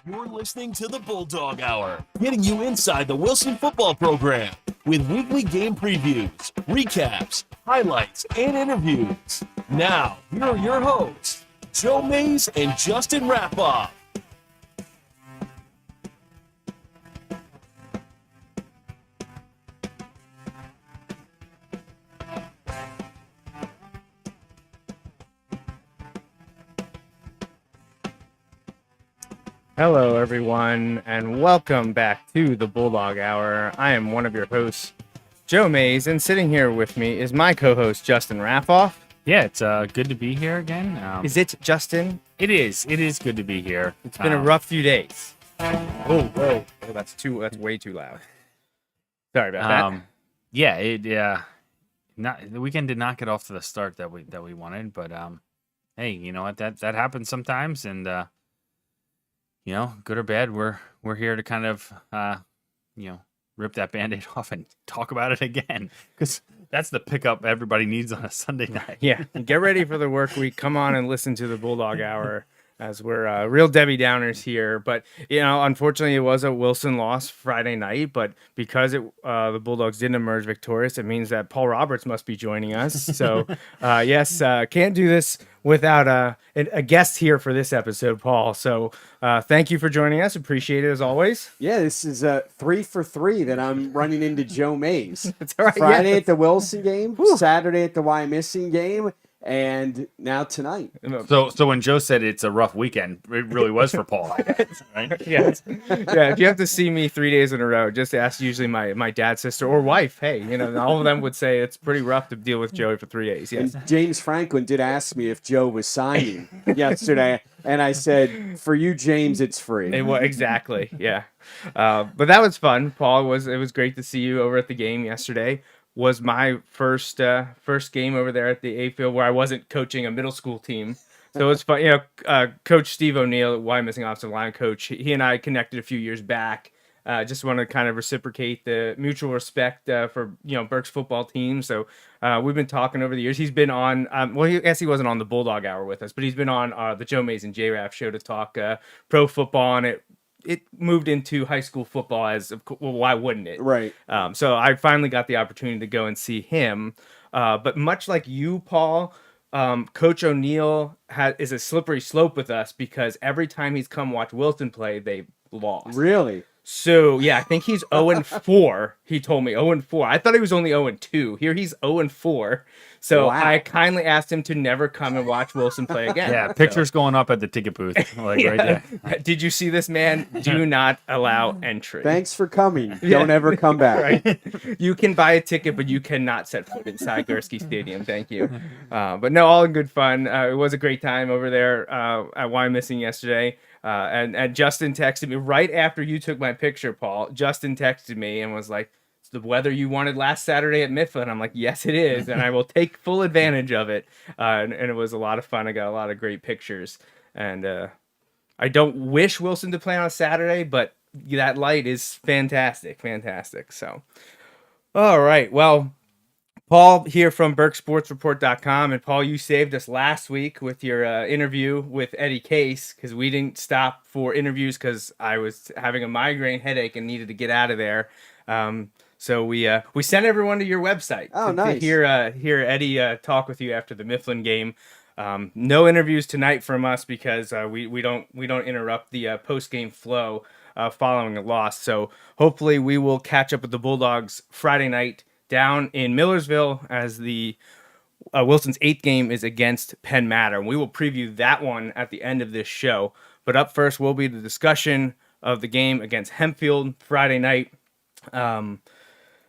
You're listening to the Bulldog Hour, getting you inside the Wilson football program with weekly game previews, recaps, highlights, and interviews. Now, here are your hosts, Joe Mays and Justin Raffauf. Hello, everyone, and welcome back to the Bulldog Hour. I am one of your hosts, Joe Mays, and sitting here with me is my co-host, Justin Raffauf. Yeah, it's good to be here again. Is it, Justin? It is. It is good to be here. It's been a rough few days. Oh, that's way too loud. Sorry about that. Yeah, the weekend did not get off to the start that we wanted, but hey, you know what? That happens sometimes, and you know, good or bad, we're here to kind of rip that Band-Aid off and talk about it again, because that's the pickup everybody needs on a Sunday night. Yeah, get ready for the work week. Come on and listen to the Bulldog Hour, as we're real Debbie Downers here. But, you know, unfortunately, it was a Wilson loss Friday night. But because the Bulldogs didn't emerge victorious, it means that Paul Roberts must be joining us. So, yes, can't do this without a guest here for this episode, Paul. So thank you for joining us. Appreciate it, as always. Yeah, this is 3 for 3 that I'm running into Joe Mays. That's all right. Friday Yeah. at the Wilson game, Saturday at the Wyomissing game, and now tonight. So when Joe said it's a rough weekend, it really was for Paul, I guess, right? Yeah. If you have to see me 3 days in a row, just ask usually my dad's sister or wife. Hey, you know, all of them would say it's pretty rough to deal with Joey for 3 days. Yes. And James Franklin did ask me if Joe was signing yesterday, and I said, for you, James, it's free. Exactly. Yeah. But that was fun, Paul. It was great to see you over at the game yesterday. Was my first game over there at the A field where I wasn't coaching a middle school team. So it was fun. You know, Coach Steve O'Neill, Wyomissing offensive line coach, he and I connected a few years back. Just want to kind of reciprocate the mutual respect for, you know, Berks football team. So we've been talking over the years. He's been on, I guess he wasn't on the Bulldog Hour with us, but he's been on the Joe Mays and J-Raff show to talk pro football, and it moved into high school football well, why wouldn't it? Right. So I finally got the opportunity to go and see him. But much like you, Paul, Coach O'Neill is a slippery slope with us because every time he's come watch Wilson play, they lost. Really? So, yeah, I think he's 0-4. He told me 0-4. I thought he was only 0-2. Here he's 0-4. So Wow. I kindly asked him to never come and watch Wilson play again. Yeah, pictures going up at the ticket booth, like right there. Did you see this man? Do not allow entry. Thanks for coming. Don't ever come back. Right? You can buy a ticket, but you cannot set foot inside Gursky Stadium. Thank you. But no, all in good fun. It was a great time over there at Wyomissing yesterday. And Justin texted me right after you took my picture, Paul. Justin texted me and was like, "It's the weather you wanted last Saturday at Mifflin." I'm like, "Yes, it is, and I will take full advantage of it." And it was a lot of fun. I got a lot of great pictures, and I don't wish Wilson to play on a Saturday, but that light is fantastic. So, all right, well. Paul here from BerkSportsReport.com, and Paul, you saved us last week with your interview with Eddie Case because we didn't stop for interviews because I was having a migraine headache and needed to get out of there. So we sent everyone to your website to hear Eddie talk with you after the Mifflin game. No interviews tonight from us because we don't interrupt the post game flow following a loss. So hopefully we will catch up with the Bulldogs Friday night down in Millersville as the Wilson's 8th game is against Penn Manor. And we will preview that one at the end of this show. But up first will be the discussion of the game against Hempfield Friday night. But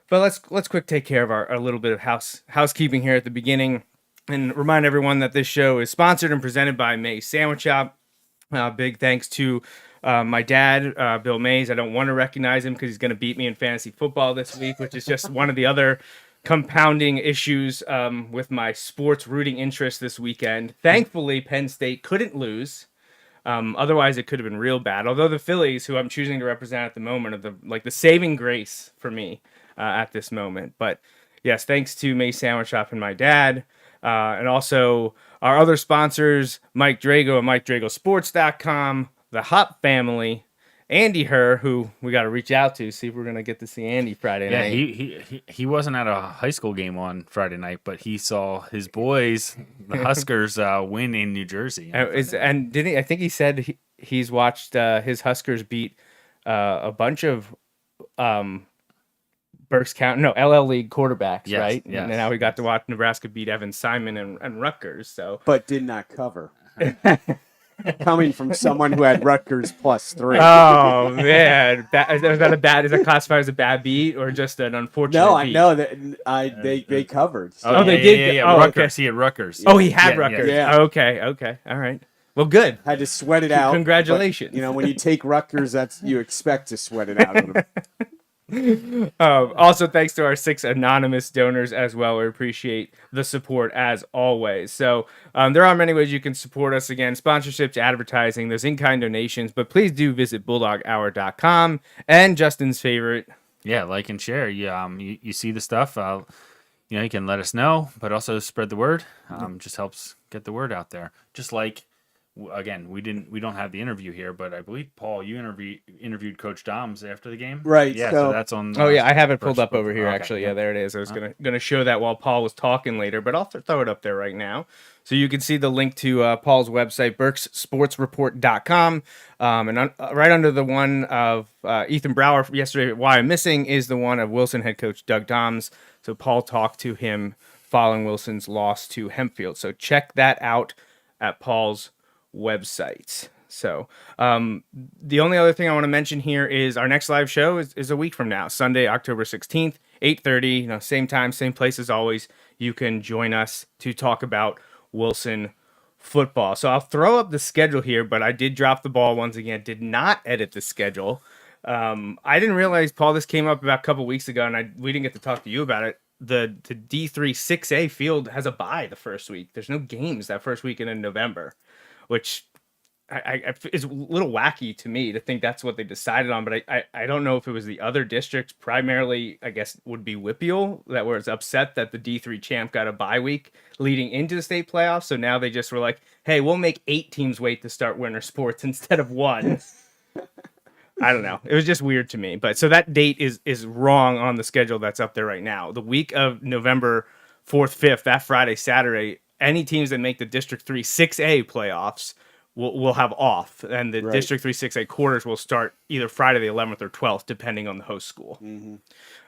let's quick take care of our little bit of housekeeping here at the beginning and remind everyone that this show is sponsored and presented by Mays Sandwich Shop. Big thanks to my dad, Bill Mays. I don't want to recognize him because he's going to beat me in fantasy football this week, which is just one of the other compounding issues with my sports rooting interest this weekend. Thankfully, Penn State couldn't lose. Otherwise, it could have been real bad. Although the Phillies, who I'm choosing to represent at the moment, are the saving grace for me at this moment. But yes, thanks to Mays Sandwich Shop and my dad. And also our other sponsors, Mike Drago at MikeDragoSports.com, the Hop family, Andy Herr, who we got to reach out to, see if we're going to get to see Andy Friday Yeah, night. he wasn't at a high school game on Friday night, but he saw his boys, the Huskers, win in New Jersey. And didn't he, I think he said he's watched his Huskers beat a bunch of Berks County, no, LL League quarterbacks, Yes, right? yes. And now we got to watch Nebraska beat Evan Simon and Rutgers. So, But did not cover. Coming from someone who had Rutgers +3. oh man, is that a bad? Is that classified as a bad beat or just an unfortunate? No, I beat? know that they covered. So. Oh, they did? Yeah, Oh, Rutgers. okay. He had Rutgers. Oh, he had Yeah, Rutgers. yeah. Okay, all right. Well, good. Had to sweat it out. Congratulations. But, when you take Rutgers, you expect to sweat it out. Of them. Also, thanks to our 6 anonymous donors as well. We appreciate the support as always. So there are many ways you can support us. Again, sponsorships, advertising, those in-kind donations. But please do visit BulldogHour.com. And Justin's favorite. Yeah, like and share. You see the stuff. You can let us know, but also spread the word. Just helps get the word out there. Just like, again, we don't have the interview here, but I believe, Paul, you interviewed Coach Doms after the game. Right, Yeah, so- so that's on. Oh, yeah, I have it pulled first up over here, okay, actually. Yeah, there it is. I was gonna show that while Paul was talking later, but I'll throw it up there right now. So you can see the link to Paul's website, berksportsreport.com. Right under the one of Ethan Brower yesterday, Why I'm Missing, is the one of Wilson head coach Doug Doms. So Paul talked to him following Wilson's loss to Hempfield. So check that out at Paul's website. So the only other thing I want to mention here is our next live show is a week from now, Sunday, October 16th, 8:30, same time, same place as always. You can join us to talk about Wilson football. So I'll throw up the schedule here, but I did drop the ball once again, did not edit the schedule. I didn't realize, Paul, this came up about a couple weeks ago, and we didn't get to talk to you about it. The D3 6A field has a bye the first week. There's no games that first weekend in November, which is a little wacky to me to think that's what they decided on. But I don't know if it was the other districts, primarily, I guess, would be Whippeal, that was upset that the D3 champ got a bye week leading into the state playoffs. So now they just were like, hey, we'll make 8 teams wait to start winter sports instead of 1. I don't know. It was just weird to me. But so that date is wrong on the schedule that's up there right now. The week of November 4th, 5th, that Friday, Saturday, any teams that make the District 3 6A playoffs will have off. And the District 3 6A quarters will start either Friday the 11th or 12th, depending on the host school. Mm-hmm.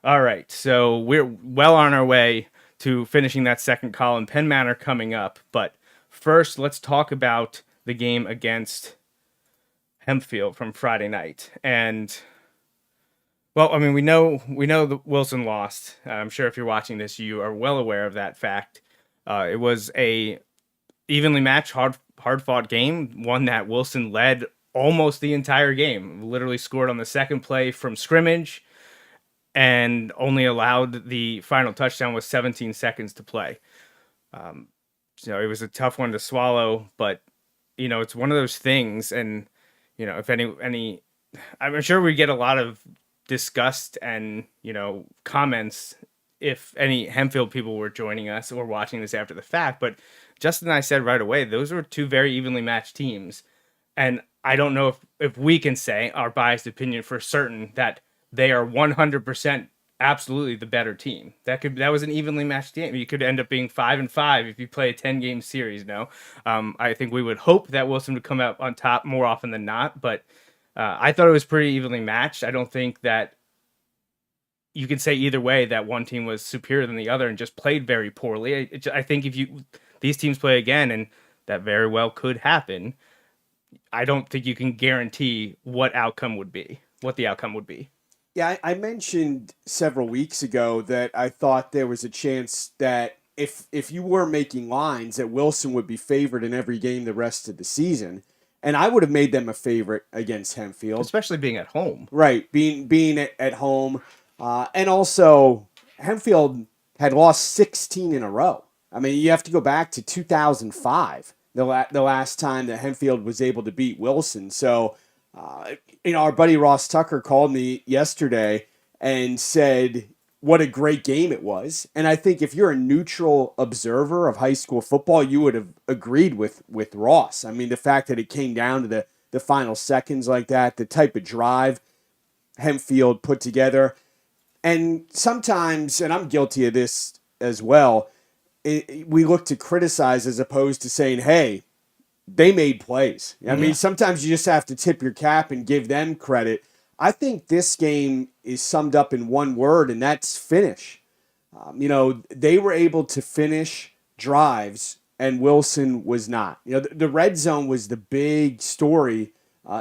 All right. So we're well on our way to finishing that second column. Penn Manor coming up. But first, let's talk about the game against Hempfield from Friday night. And well, I mean, we know that Wilson lost. I'm sure if you're watching this, you are well aware of that fact. It was a evenly matched, hard fought game, one that Wilson led almost the entire game. Literally scored on the second play from scrimmage and only allowed the final touchdown with 17 seconds to play. So it was a tough one to swallow, but it's one of those things. And if any, I'm sure we get a lot of disgust and, comments if any Hempfield people were joining us or watching this after the fact. But Justin and I said right away, those were 2 very evenly matched teams. And I don't know if we can say, our biased opinion for certain, that they are 100% absolutely the better team. That was an evenly matched game. You could end up being 5-5 if you play a 10-game series. I think we would hope that Wilson would come out on top more often than not, but I thought it was pretty evenly matched. I don't think that you can say either way that one team was superior than the other and just played very poorly. I think if these teams play again, and that very well could happen, I don't think you can guarantee what the outcome would be. Yeah, I mentioned several weeks ago that I thought there was a chance that if you were making lines, that Wilson would be favored in every game the rest of the season. And I would have made them a favorite against Hempfield. Especially being at home. Right, being at home. And also, Hempfield had lost 16 in a row. I mean, you have to go back to 2005, the last time that Hempfield was able to beat Wilson. So, our buddy Ross Tucker called me yesterday and said what a great game it was. And I think if you're a neutral observer of high school football, you would have agreed with Ross. I mean, the fact that it came down to the final seconds like that, the type of drive Hempfield put together. And sometimes, and I'm guilty of this as well, we look to criticize as opposed to saying, hey, they made plays. I mean, sometimes you just have to tip your cap and give them credit. I think this game is summed up in one word, and that's finish. They were able to finish drives, and Wilson was not. The red zone was the big story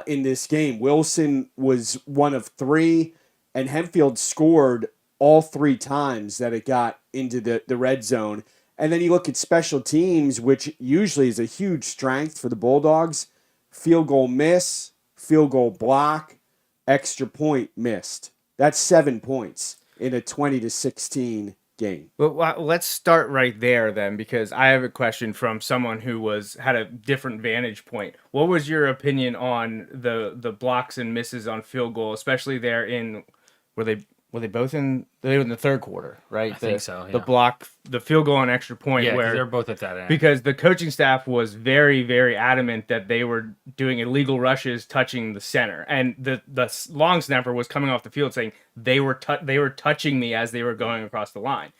in this game. Wilson was one of three, and Hempfield scored all three times that it got into the red zone. And then you look at special teams, which usually is a huge strength for the Bulldogs. Field goal miss, field goal block, extra point missed. That's 7 points in a 20-16 game. Well, let's start right there then, because I have a question from someone who had a different vantage point. What was your opinion on the blocks and misses on field goal, especially there in were they both in the third quarter, right? I think so. Yeah. The block, the field goal on extra point, Yeah, where they're both at that end. because the coaching staff was very, very adamant that they were doing illegal rushes touching the center, and the long snapper was coming off the field saying they were touching me as they were going across the line.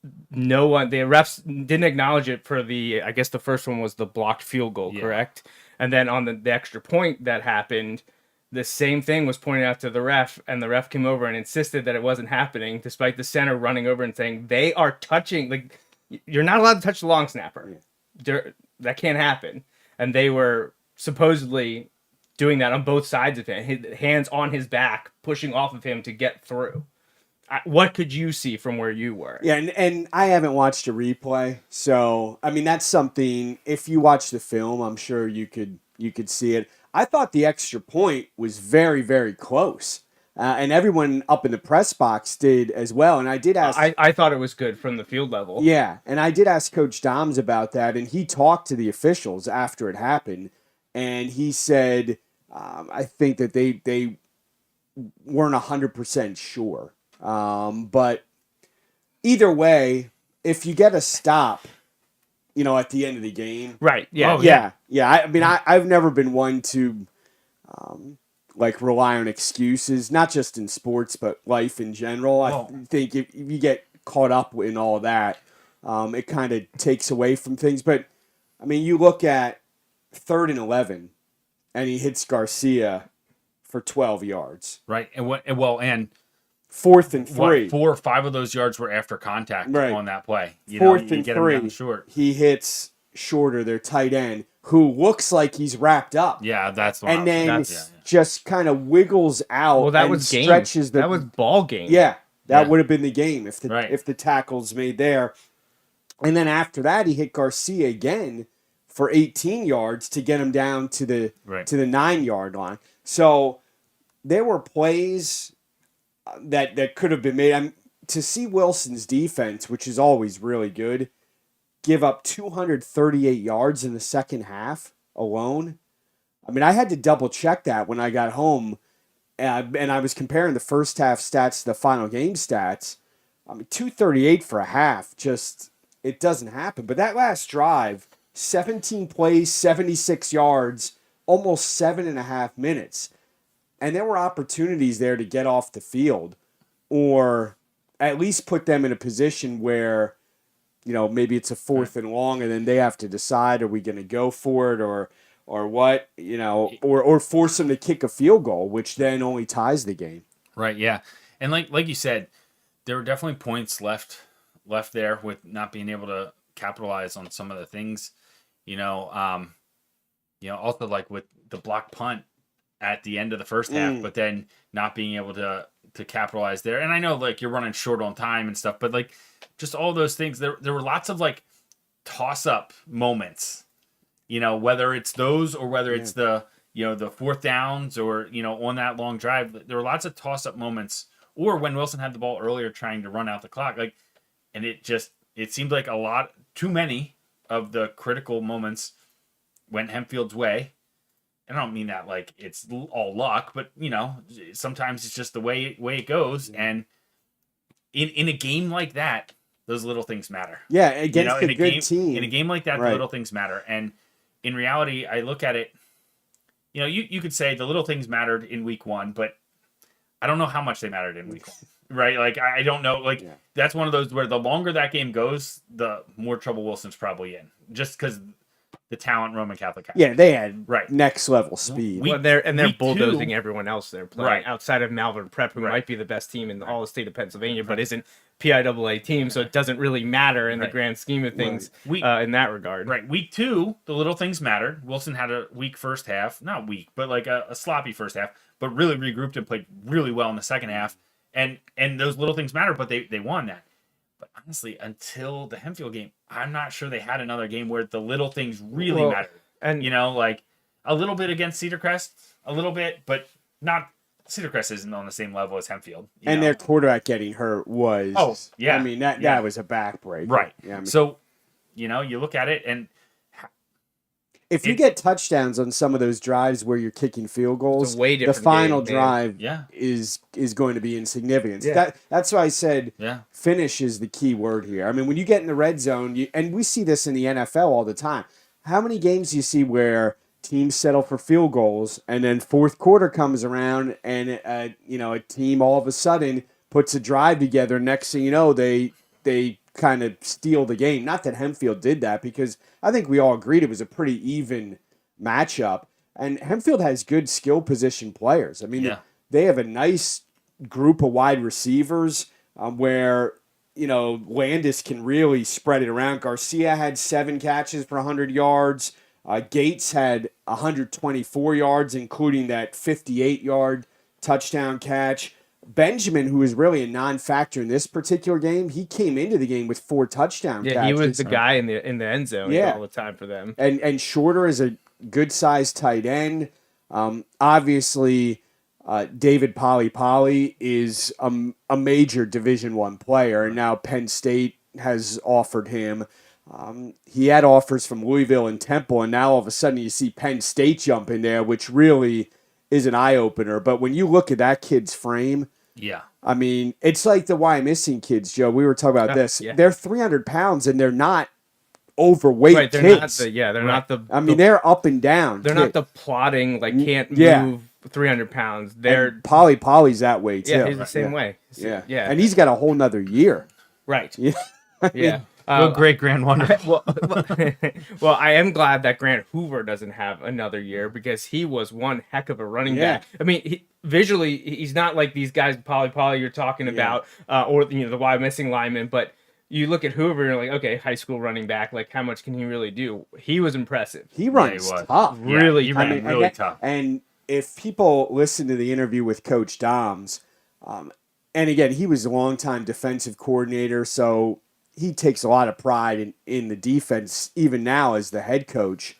The refs didn't acknowledge it for I guess the first one was the blocked field goal, correct? And then on the extra point that happened, the same thing was pointed out to the ref, and the ref came over and insisted that it wasn't happening, despite the center running over and saying they are touching. Like, you're not allowed to touch the long snapper. That can't happen. And they were supposedly doing that on both sides of him, hands on his back, pushing off of him to get through. What could you see from where you were? Yeah, and I haven't watched a replay, so I mean that's something. If you watch the film, I'm sure you could see it. I thought the extra point was very, very close, and everyone up in the press box did as well. And I did ask. I thought it was good from the field level. Yeah, and I did ask Coach Doms about that, and he talked to the officials after it happened, and he said, I think that they weren't 100% sure. But either way, if you get a stop, at the end of the game. Right. Yeah. Oh, Yeah. I mean, I've never been one to, rely on excuses, not just in sports, but life in general. I think if you get caught up in all that, it kind of takes away from things. But, I mean, you look at 3rd and 11, and he hits Garcia for 12 yards. Right. And 4th and 3. 4 or 5 of those yards were after contact on that play. 4th you and get 3. Him down short. He hits Shorter, their tight end, who looks like he's wrapped up. Yeah, that's what and then just kind of wiggles out. Well, that and was game. Stretches that was ball game. Yeah, that would have been the game if the tackle's made there. And then after that, he hit Garcia again for 18 yards to get him down to the 9-yard line. So there were plays that could have been made. To see Wilson's defense, which is always really good, give up 238 yards in the second half alone. I mean, I had to double check that when I got home, and I was comparing the first half stats to the final game stats. I mean, 238 for a half, it doesn't happen. But that last drive, 17 plays, 76 yards, almost 7.5 minutes. And there were opportunities there to get off the field or at least put them in a position where, maybe it's a 4th and long and then they have to decide, are we going to go for it or what, or force them to kick a field goal, which then only ties the game. Right, yeah. And like you said, there were definitely points left there with not being able to capitalize on some of the things, also like with the block punt at the end of the first half, but then not being able to capitalize there. And I know you're running short on time and stuff, but just all those things, there were lots of toss up moments, whether it's those or whether it's the 4th downs or, on that long drive, there were lots of toss up moments, or when Wilson had the ball earlier trying to run out the clock, and it seemed like too many of the critical moments went Hempfield's way. And I don't mean that it's all luck, but sometimes it's just the way it goes. And in a game like that, those little things matter. Yeah, against a good team. In a game like that, the little things matter. And in reality, I look at it, you could say the little things mattered in week 1, but I don't know how much they mattered in week 1. Right? Like, I don't know. Like, that's one of those where the longer that game goes, the more trouble Wilson's probably in. Just because the talent Roman Catholic has. Yeah, they had Right. next level speed. Well, they're week bulldozing 2 everyone else they're playing Right. outside of Malvern Prep, who Right. might be the best team in all the state of Pennsylvania, but isn't PIAA team, so it doesn't really matter in the Right. grand scheme of things Right. in that regard. Right. Week 2, the little things mattered. Wilson had a weak first half. Not weak, but like a sloppy first half, but really regrouped and played really well in the second half. And those little things mattered, but they won that. But honestly, until the Hempfield game, I'm not sure they had another game where the little things really mattered. And like a little bit against Cedar Crest, a little bit, but not. Cedar Crest isn't on the same level as Hempfield. And their quarterback getting hurt was. Oh, yeah. I mean, that was a backbreaker. Right. Yeah, I mean, So, you look at it, and if you get touchdowns on some of those drives where you're kicking field goals, way the different final game, man. drive Yeah. is going to be insignificant. Yeah. That's why I said yeah, finish is the key word here. I mean, when you get in the red zone, and we see this in the NFL all the time. How many games do you see where teams settle for field goals and then fourth quarter comes around and a team all of a sudden puts a drive together. Next thing you know, they kind of steal the game. Not that Hempfield did that, because I think we all agreed it was a pretty even matchup. And Hempfield has good skill position players. I mean, Yeah. they have a nice group of wide receivers where, Landis can really spread it around. Garcia had 7 catches for 100 yards. Gates had 124 yards, including that 58-yard touchdown catch. Benjamin, who was really a non-factor in this particular game, he came into the game with 4 touchdown catches. he was the guy in the end zone all the time for them. And Shorter is a good-sized tight end. Obviously, David Polly is a major Division I player, and now Penn State has offered him. He had offers from Louisville and Temple, and now all of a sudden you see Penn State jump in there, which really is an eye-opener. But when you look at that kid's frame, yeah, I mean, it's like the Wyomissing kids, Joe. We were talking about this. Yeah. They're 300 pounds, and they're not overweight Right, they're kids. not the I mean, they're up and down. they're not the plotting, like, can't Yeah. move 300 pounds. They're Polly's that way too. he's the same yeah. way. Yeah, yeah, and he's got a whole nother year. right. Yeah, Yeah. Real great grand wonder. Well, I am glad that Grant Hoover doesn't have another year, because he was one heck of a running back. I mean, visually, he's not like these guys, Polly you're talking about, or the Wyomissing lineman, but you look at Hoover and you're like, okay, high school running back, like, how much can he really do? He was impressive. He runs was. tough. Really he tough. ran really tough. And if people listen to the interview with Coach Doms, and again, he was a longtime defensive coordinator, so he takes a lot of pride in the defense, even now as the head coach.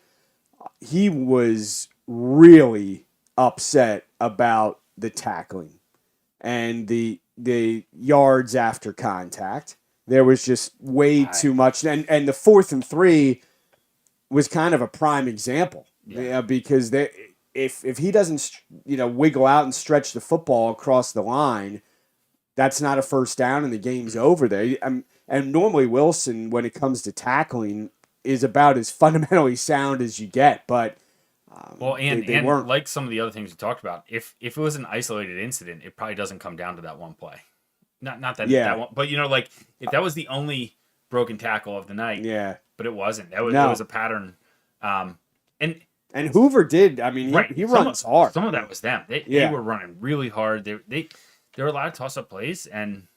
He was really upset about the tackling and the yards after contact. There was just way too much. And the 4th and 3 was kind of a prime example. Yeah, because if he doesn't, wiggle out and stretch the football across the line, that's not a first down and the game's over there. And normally Wilson, when it comes to tackling, is about as fundamentally sound as you get. But they weren't. Like some of the other things we talked about, if it was an isolated incident, it probably doesn't come down to that one play. Not that that one, but like if that was the only broken tackle of the night, but it wasn't. It was a pattern. And Hoover did. I mean, he runs hard. Some of that was them. They were running really hard. There were a lot of toss-up plays, and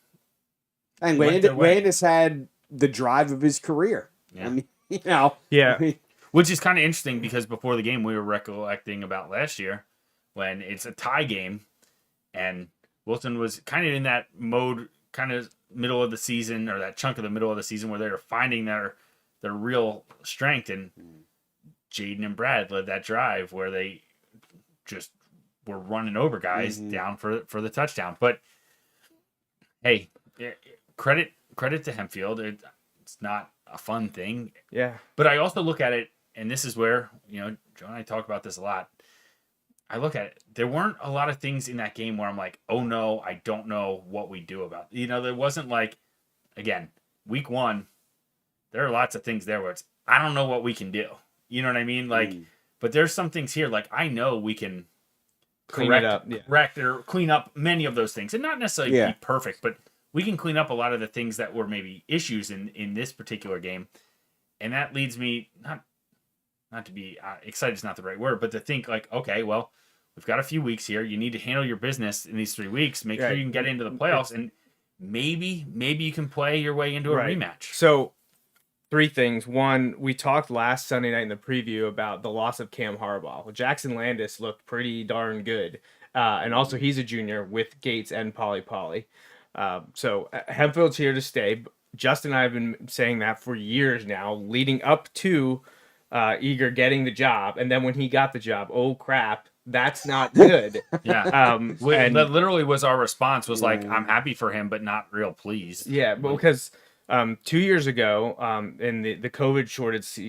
Landis had the drive of his career. Yeah. I mean, Yeah. I mean, which is kind of interesting, because before the game we were recollecting about last year when it's a tie game, and Wilson was kind of in that mode, kind of middle of the season, or that chunk of the middle of the season where they were finding their real strength, and Jaden and Brad led that drive where they just were running over guys down for the touchdown. But hey, credit to Hempfield. It's not a fun thing. Yeah. But I also look at it, and this is where, Joe and I talk about this a lot. I look at it. There weren't a lot of things in that game where I'm like, oh no, I don't know what we do about it. There wasn't like, again, week 1, there are lots of things there where it's, I don't know what we can do. You know what I mean? Like, But there's some things here, like I know we can Clean it up, yeah. correct or clean up many of those things, and not necessarily Yeah. be perfect, but we can clean up a lot of the things that were maybe issues in this particular game, and that leads me not to be excited is not the right word, but to think like, okay, well, we've got a few weeks here. You need to handle your business in these 3 weeks. Make sure you can get into the playoffs, and maybe you can play your way into a rematch. So 3 things. One, we talked last Sunday night in the preview about the loss of Cam Harbaugh. Well, Jackson Landis looked pretty darn good. And also he's a junior with Gates and Poly. So Hempfield's here to stay. Justin and I have been saying that for years now, leading up to Eager getting the job. And then when he got the job, oh crap, that's not good. Yeah. And that literally was our response, was like, I'm happy for him, but not real pleased. Yeah, because 2 years ago, in the COVID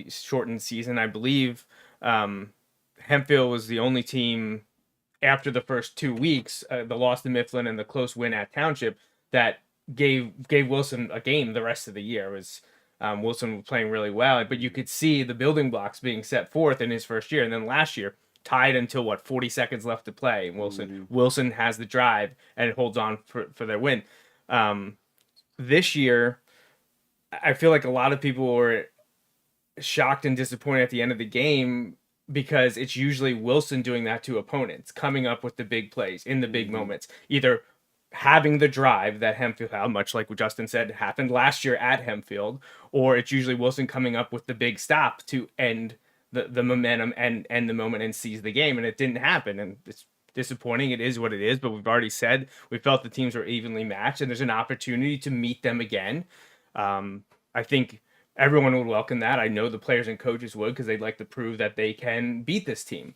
shortened season, I believe Hempfield was the only team after the first 2 weeks, the loss to Mifflin and the close win at Township, that gave Wilson a game the rest of the year. It was Wilson was playing really well, but you could see the building blocks being set forth in his first year. And then last year, tied until 40 seconds left to play. Wilson has the drive and it holds on for their win. This year, I feel like a lot of people were shocked and disappointed at the end of the game, because it's usually Wilson doing that to opponents, coming up with the big plays in the big moments, either having the drive that Hempfield had, much like what Justin said happened last year at Hempfield, or it's usually Wilson coming up with the big stop to end the momentum and end the moment and seize the game. And it didn't happen. And it's disappointing. It is what it is. But we've already said we felt the teams were evenly matched, and there's an opportunity to meet them again. I think everyone would welcome that. I know the players and coaches would, because they'd like to prove that they can beat this team.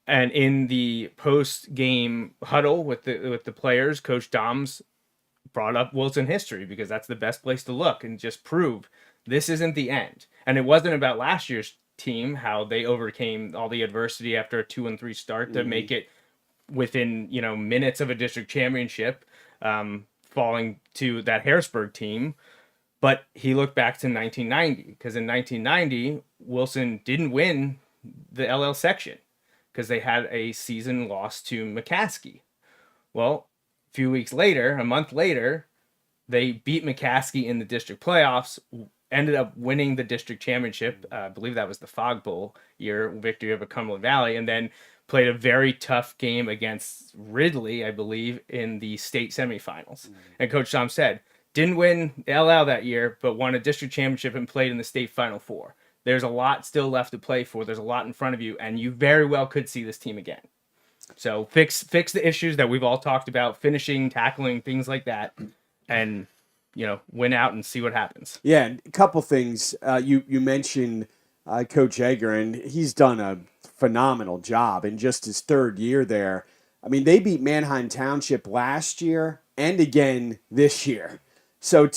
And in the post-game huddle with the players, Coach Doms brought up Wilson history, because that's the best place to look and just prove this isn't the end. And it wasn't about last year's team, how they overcame all the adversity after a 2-3 start to make it within minutes of a district championship, falling to that Harrisburg team. But he looked back to 1990, because in 1990, Wilson didn't win the LL section because they had a season loss to McCaskey. Well, a month later, they beat McCaskey in the district playoffs, ended up winning the district championship. I believe that was the Fog Bowl year, victory over Cumberland Valley, and then played a very tough game against Ridley, I believe, in the state semifinals. And Coach Tom said, didn't win LL that year, but won a district championship and played in the state Final Four. There's a lot still left to play for. There's a lot in front of you, and you very well could see this team again. So fix the issues that we've all talked about, finishing, tackling, things like that, and win out and see what happens. Yeah, a couple things. You mentioned Coach Egger, and he's done a phenomenal job in just his 3rd year there. I mean, they beat Manheim Township last year and again this year. So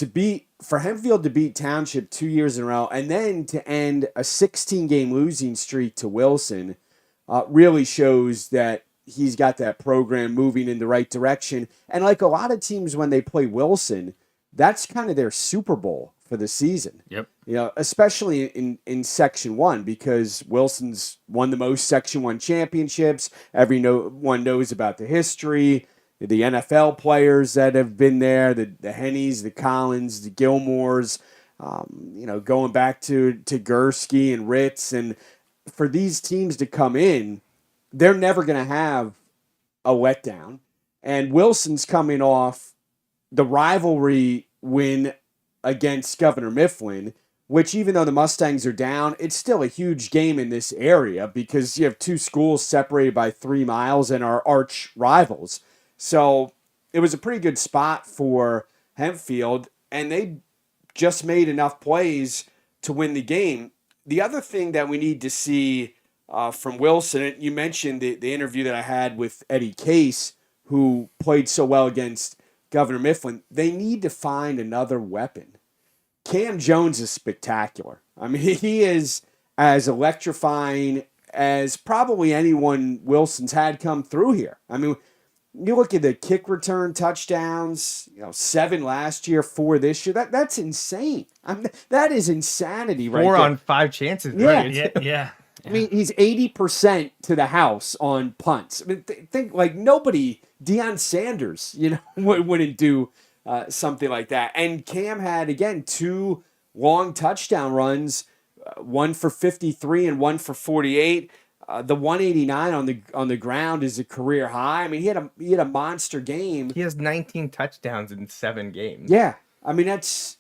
for Hempfield to beat Township 2 years in a row, and then to end a 16-game losing streak to Wilson, really shows that he's got that program moving in the right direction. And like a lot of teams, when they play Wilson, that's kind of their Super Bowl for the season. Yep. Especially in Section 1, because Wilson's won the most Section 1 championships. Everyone knows about the history. The NFL players that have been there, the Hennies, the Collins, the Gilmores, going back to Gursky and Ritz. And for these teams to come in, they're never going to have a letdown. And Wilson's coming off the rivalry win against Governor Mifflin, which, even though the Mustangs are down, it's still a huge game in this area, because you have 2 schools separated by 3 miles and are arch rivals. So it was a pretty good spot for Hempfield, and they just made enough plays to win the game. The other thing that we need to see from Wilson, you mentioned the interview that I had with Eddie Case, who played so well against Governor Mifflin. They need to find another weapon. Cam Jones is spectacular. I mean, he is as electrifying as probably anyone Wilson's had come through here. I mean, you look at the kick return touchdowns, 7 last year, 4 this year. That's insane. That is insanity, right? 4 on 5 chances. Yeah. Right? Yeah. I mean, he's 80% to the house on punts. I mean, think like nobody, Deion Sanders, wouldn't do something like that. And Cam had, again, 2 long touchdown runs, one for 53 and one for 48. The 189 on the ground is a career high. I mean, he had a monster game. He has 19 touchdowns in 7 games. Yeah, I mean it's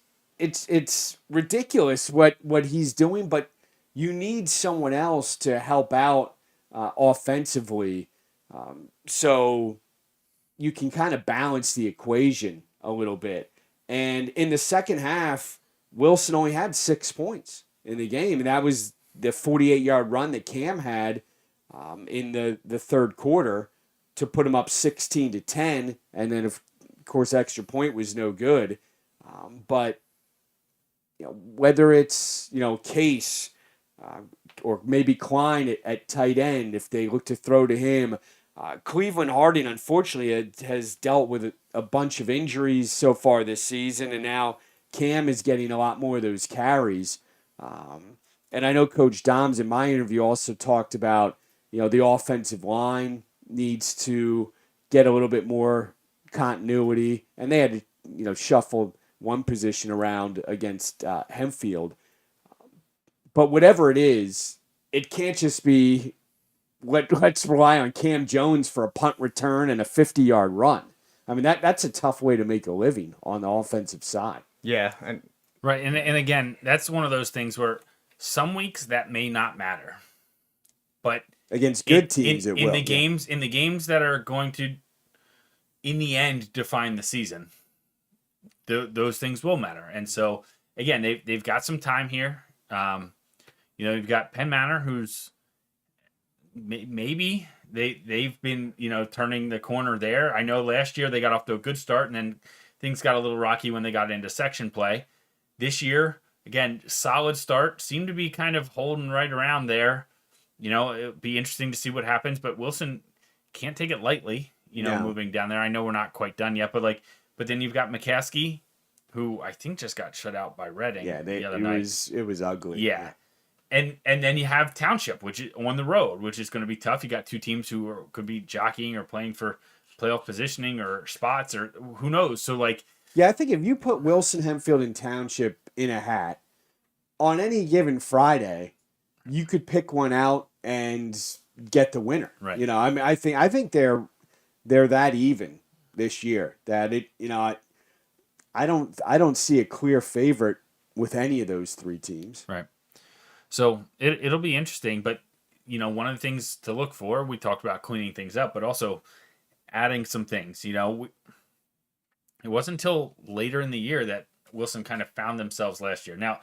ridiculous what he's doing, but you need someone else to help out offensively, so you can kind of balance the equation a little bit. And in the second half, Wilson only had 6 points in the game, and that was the 48-yard run that Cam had in the third quarter to put him up 16-10, and then of course extra point was no good. But whether it's Case or maybe Klein at tight end, if they look to throw to him, Cleveland Harding unfortunately has dealt with a bunch of injuries so far this season, and now Cam is getting a lot more of those carries. And I know Coach Doms in my interview also talked about, the offensive line needs to get a little bit more continuity, and they had to, shuffle one position around against Hempfield. But whatever it is, it can't just be let's rely on Cam Jones for a punt return and a 50-yard run. I mean, that's a tough way to make a living on the offensive side. Yeah. Right. And again, that's one of those things where some weeks that may not matter. But against good teams, it will. In the games that are going to, in the end, define the season, those things will matter. And so, again, they've got some time here. You've got Penn Manor, who's maybe they've been turning the corner there. I know last year they got off to a good start, and then things got a little rocky when they got into section play. This year, again, solid start. Seemed to be kind of holding right around there. It'll be interesting to see what happens, but Wilson can't take it lightly. Moving down there. I know we're not quite done yet, but then you've got McCaskey, who I think just got shut out by Reading. Yeah, the other night. It was ugly. Yeah. And then you have Township, which is on the road, which is going to be tough. You got 2 teams who could be jockeying or playing for playoff positioning or spots or who knows. So yeah, I think if you put Wilson, Hempfield, and Township in a hat on any given Friday, you could pick one out and get the winner. Right. I mean, I think they're that even this year that I don't see a clear favorite with any of those 3 teams. Right. So it'll be interesting, but one of the things to look for, we talked about cleaning things up, but also adding some things. It wasn't until later in the year that Wilson kind of found themselves last year. Now,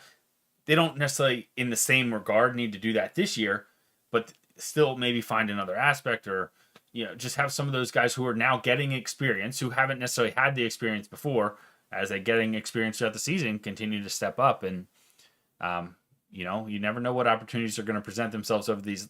they don't necessarily, in the same regard, need to do that this year, but still maybe find another aspect or just have some of those guys who are now getting experience, who haven't necessarily had the experience before, as they're getting experience throughout the season, continue to step up. And you never know what opportunities are going to present themselves over these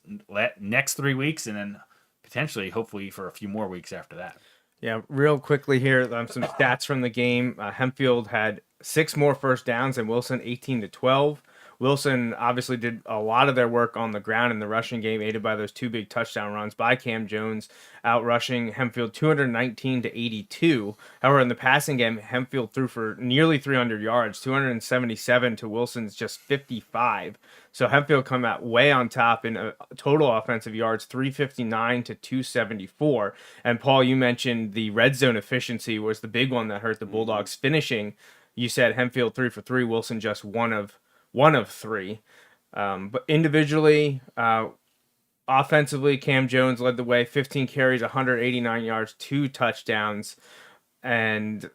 next 3 weeks, and then potentially, hopefully, for a few more weeks after that. Yeah, real quickly here, some stats from the game. Hempfield had 6 more first downs than Wilson, 18-12. Wilson obviously did a lot of their work on the ground in the rushing game, aided by those 2 big touchdown runs by Cam Jones, out rushing Hempfield 219-82. However, in the passing game, Hempfield threw for nearly 300 yards, 277 to Wilson's just 55. So Hempfield come out way on top in total offensive yards, 359-274. And Paul, you mentioned the red zone efficiency was the big one that hurt the Bulldogs finishing. You said Hempfield 3 for 3, Wilson just one of 3. But individually, offensively, Cam Jones led the way, 15 carries, 189 yards, 2 touchdowns, and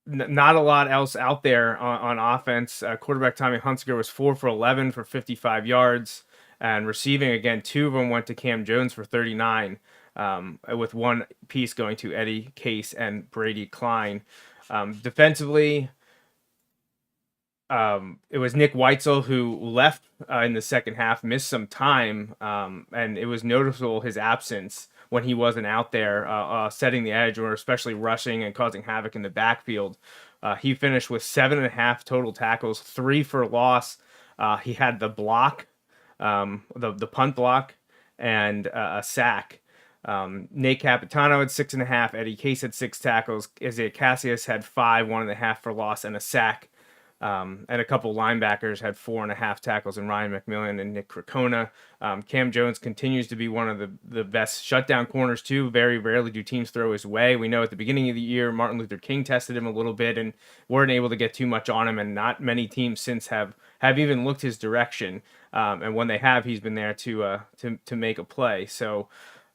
not a lot else out there on offense. Quarterback Tommy Hunziker was 4 for 11 for 55 yards, and receiving, again, 2 of them went to Cam Jones for 39, with one piece going to Eddie Case and Brady Klein. Defensively, it was Nick Weitzel who left in the second half, missed some time, and it was noticeable his absence when he wasn't out there setting the edge or especially rushing and causing havoc in the backfield. He finished with 7.5 total tackles, 3 for loss. He had the block the punt block, and a sack. Nate Capitano had 6.5. Eddie Case had 6 tackles. Isaiah Cassius had 5, 1.5 for loss, and a sack. And a couple linebackers had 4.5 tackles, and Ryan McMillan and Nick Cracona. Cam Jones continues to be one of the best shutdown corners too. Very rarely do teams throw his way. We know at the beginning of the year, Martin Luther King tested him a little bit and weren't able to get too much on him, and not many teams since have even looked his direction. And when they have, he's been there to make a play. So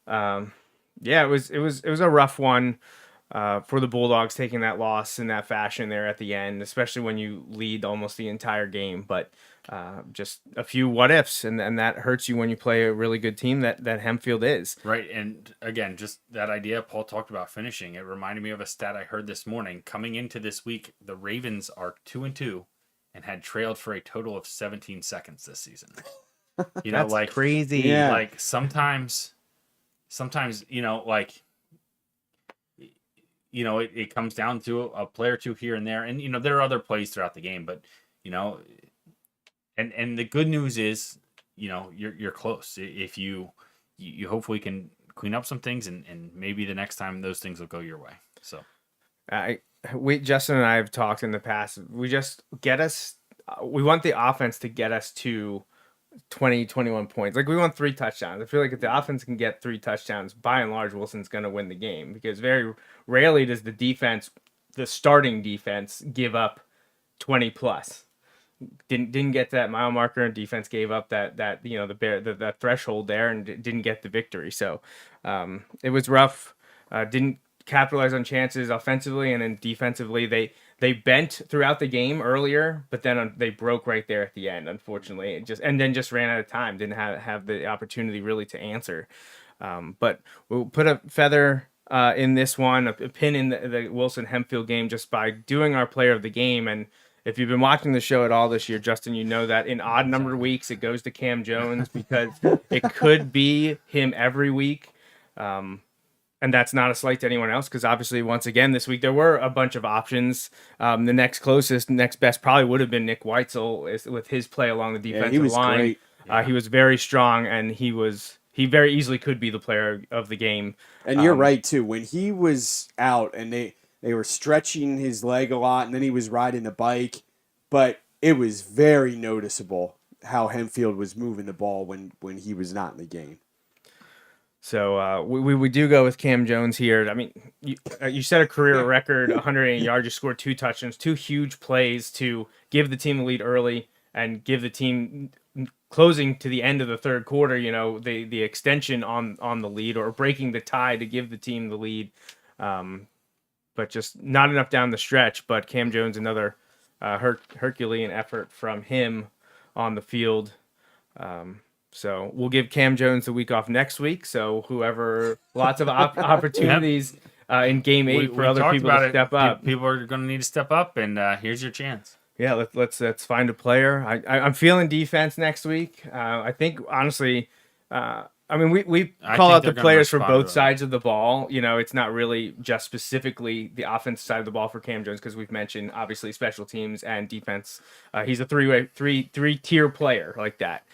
yeah, it was a rough one. For the Bulldogs taking that loss in that fashion there at the end, especially when you lead almost the entire game. But just a few what ifs, and that hurts you when you play a really good team that Hempfield is. Right, and again, just that idea Paul talked about finishing. It reminded me of a stat I heard this morning. Coming into this week, the Ravens are 2-2 and had trailed for a total of 17 seconds this season. You know, That's like crazy. Yeah. Like sometimes, you know, like. You know, it comes down to a play or two here and there. And, you know, there are other plays throughout the game, but, you know, and the good news is, you know, you're close. If you hopefully can clean up some things, and maybe the next time those things will go your way. So Justin and I have talked in the past. We want the offense to get us to 20, 21 points. Like, we want 3 touchdowns. I feel like if the offense can get 3 touchdowns, by and large, Wilson's going to win the game, because very rarely does the starting defense, give up 20 plus. Didn't get to that mile marker, and defense gave up that you know, the threshold there, and didn't get the victory. So it was rough. Didn't capitalize on chances offensively, and then defensively they bent throughout the game earlier, but then they broke right there at the end, unfortunately. And then just ran out of time. Didn't have the opportunity really to answer. But we'll put a feather in this one, a pin in the Wilson Hempfield game, just by doing our player of the game. And if you've been watching the show at all this year, Justin, you know that in odd numbered weeks, it goes to Cam Jones, because it could be him every week. And that's not a slight to anyone else, because obviously, once again, this week there were a bunch of options. The next best probably would have been Nick Weitzel with his play along the defensive he was line. great. He was very strong, and he very easily could be the player of the game. And you're right too. When he was out and they were stretching his leg a lot, and then he was riding the bike, but it was very noticeable how Hempfield was moving the ball when he was not in the game. So we do go with Cam Jones here. I mean, you set a career record, 180 yards. You scored 2 touchdowns, 2 huge plays to give the team the lead early and give the team closing to the end of the third quarter, you know, the extension on the lead, or breaking the tie to give the team the lead. But just not enough down the stretch. But Cam Jones, another Herculean effort from him on the field. So we'll give Cam Jones the week off next week. So lots of opportunities in Game 8 for other people to step up. People are going to need to step up, and here's your chance. Yeah, let's find a player. I'm feeling defense next week. I think, honestly, I mean, we call out the players for both sides of the ball. You know, it's not really just specifically the offensive side of the ball for Cam Jones, because we've mentioned, obviously, special teams and defense. He's a three-tier player like that.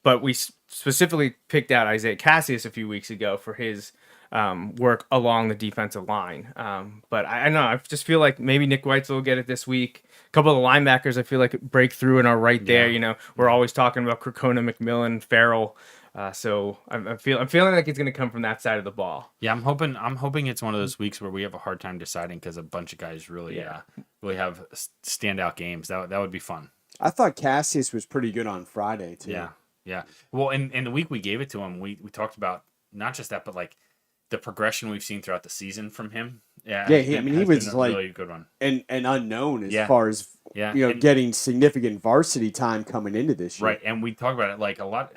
But we specifically picked out Isaiah Cassius a few weeks ago for his work along the defensive line. But I don't know. I just feel like maybe Nick Weitzel will get it this week. A couple of the linebackers I feel like break through and are right there. You know, we're always talking about Cracona, McMillan, Farrell. So I'm feeling like it's going to come from that side of the ball. Yeah, I'm hoping it's one of those weeks where we have a hard time deciding, because a bunch of guys really have standout games. That would be fun. I thought Cassius was pretty good on Friday too. Yeah. Well, in the week we gave it to him, we talked about not just that, but like the progression we've seen throughout the season from him. Yeah. He was like really a good one. an unknown as far as getting significant varsity time coming into this year. Right, and we talk about it like a lot.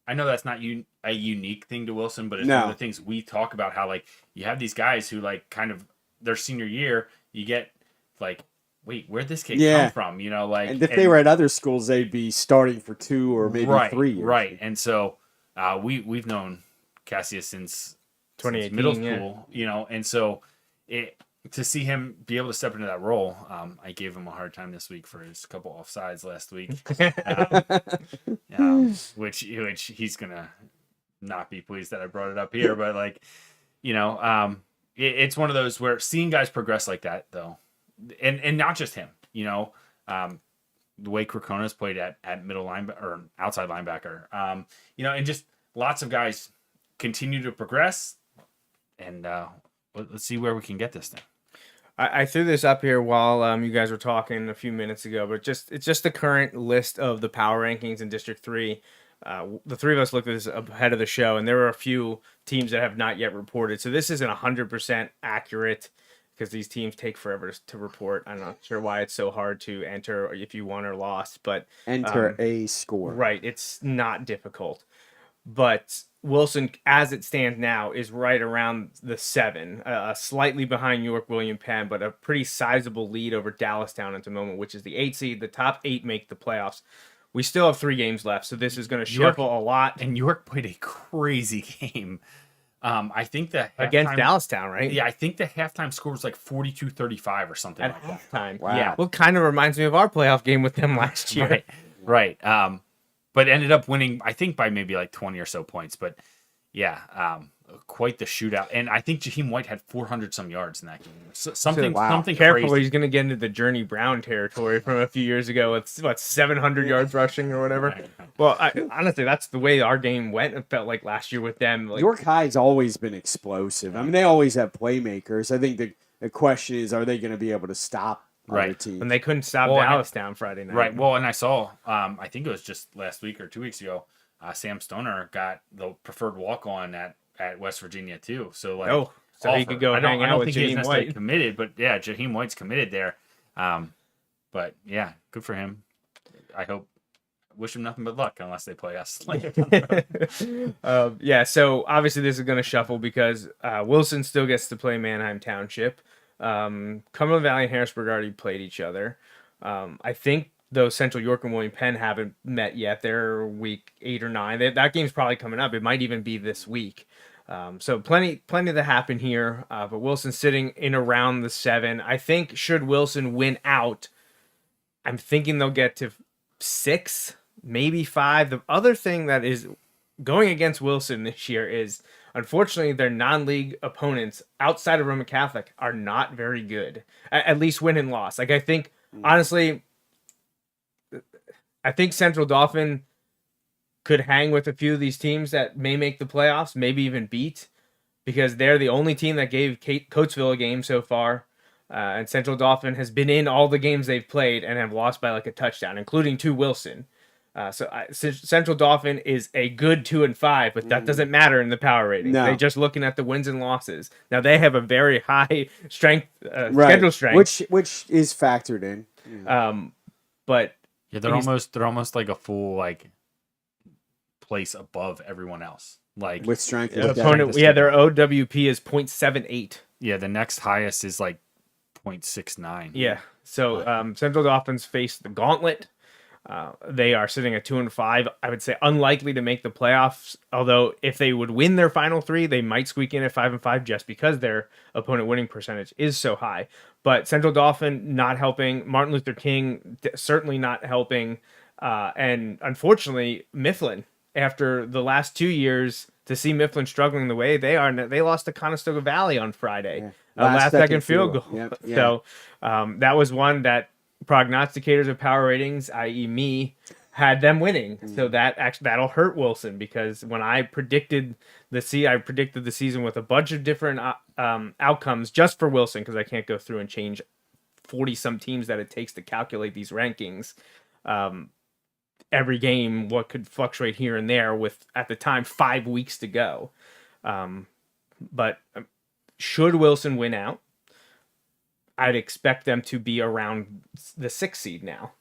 I know that's not a unique thing to Wilson, but it's one of the things we talk about, how like you have these guys who like kind of their senior year, you get like, wait, where'd this kid come from? You know, like, and if they were at other schools, they'd be starting for 2 or maybe 3 years. Right. And so we've known Cassius since 2018, middle school, you know, and so to see him be able to step into that role, I gave him a hard time this week for his couple offsides last week, which he's gonna not be pleased that I brought it up here. But like, it's one of those where seeing guys progress like that though, and not just him, the way Krakona's played at middle linebacker or outside linebacker, and just lots of guys continue to progress, and let's see where we can get this thing. I threw this up here while you guys were talking a few minutes ago, but it's just the current list of the power rankings in District 3. The three of us looked at this ahead of the show, and there were a few teams that have not yet reported. So this isn't 100% accurate because these teams take forever to report. I'm not sure why it's so hard to enter if you won or lost, but enter a score. Right, it's not difficult. But Wilson, as it stands now, is right around the 7, slightly behind York, William Penn, but a pretty sizable lead over Dallastown at the moment, which is the 8 seed. The top 8 make the playoffs. We still have 3 games left, so this is going to shuffle a lot. And York played a crazy game. I think that against Dallastown, right? Yeah, I think the halftime score was like 42-35 or something at like that. Halftime. Wow. Yeah. Well, kind of reminds me of our playoff game with them last year. Right. But ended up winning, I think, by maybe like 20 or so points. But yeah, quite the shootout. And I think Jaheim White had 400 some yards in that game. Something Careful, crazy. He's going to get into the Journey Brown territory from a few years ago with 700 yards rushing or whatever. Right. Well, honestly, that's the way our game went. It felt like last year with them. Like, York High's always been explosive. I mean, they always have playmakers. I think the question is, are they going to be able to stop other teams? And they couldn't stop Dallastown Friday night. Right. Well, and I saw, I think it was just last week or 2 weeks ago, Sam Stoner got the preferred walk-on at West Virginia too. So like, so he could go hang out with Jaheim White. Committed, but yeah, Jaheim White's committed there. But yeah, good for him. I wish him nothing but luck unless they play us. Yeah. So obviously this is going to shuffle because Wilson still gets to play Manheim Township. Cumberland Valley and Harrisburg already played each other. I think though Central York and William Penn haven't met yet. They're week 8 or 9. That game's probably coming up. It might even be this week. So plenty to happen here. But Wilson's sitting in around the 7. I think should Wilson win out, I'm thinking they'll get to 6, maybe 5. The other thing that is going against Wilson this year is, unfortunately, their non-league opponents outside of Roman Catholic are not very good. At least win and loss. Like I think, honestly, I think Central Dauphin could hang with a few of these teams that may make the playoffs, maybe even beat, because they're the only team that gave Coatesville a game so far. And Central Dauphin has been in all the games they've played and have lost by like a touchdown, including to Wilson. Central Dauphin is a good 2-5, but that doesn't matter in the power rating. No. They're just looking at the wins and losses. Now they have a very high strength, schedule strength, which is factored in. but yeah, they're almost like a full like place above everyone else. Like with strength, their OWP is 0.78. Yeah, the next highest is like 0.69. Yeah, so Central Dolphins face the gauntlet. They are sitting at 2-5. I would say unlikely to make the playoffs. Although if they would win their final 3, they might squeak in at 5-5 just because their opponent winning percentage is so high. But Central Dauphin not helping. Martin Luther King certainly not helping. And unfortunately, Mifflin, after the last 2 years, to see Mifflin struggling the way they are, they lost to Conestoga Valley on Friday. Yeah. Last second field goal. Yep. Yeah. So that was one that prognosticators of power ratings, i.e. me, had them winning. So that'll hurt Wilson, because when I predicted the season with a bunch of different outcomes just for Wilson, because I can't go through and change 40 some teams that it takes to calculate these rankings. Every game, what could fluctuate here and there with, at the time, 5 weeks to go. But should Wilson win out, I'd expect them to be around the 6th seed now.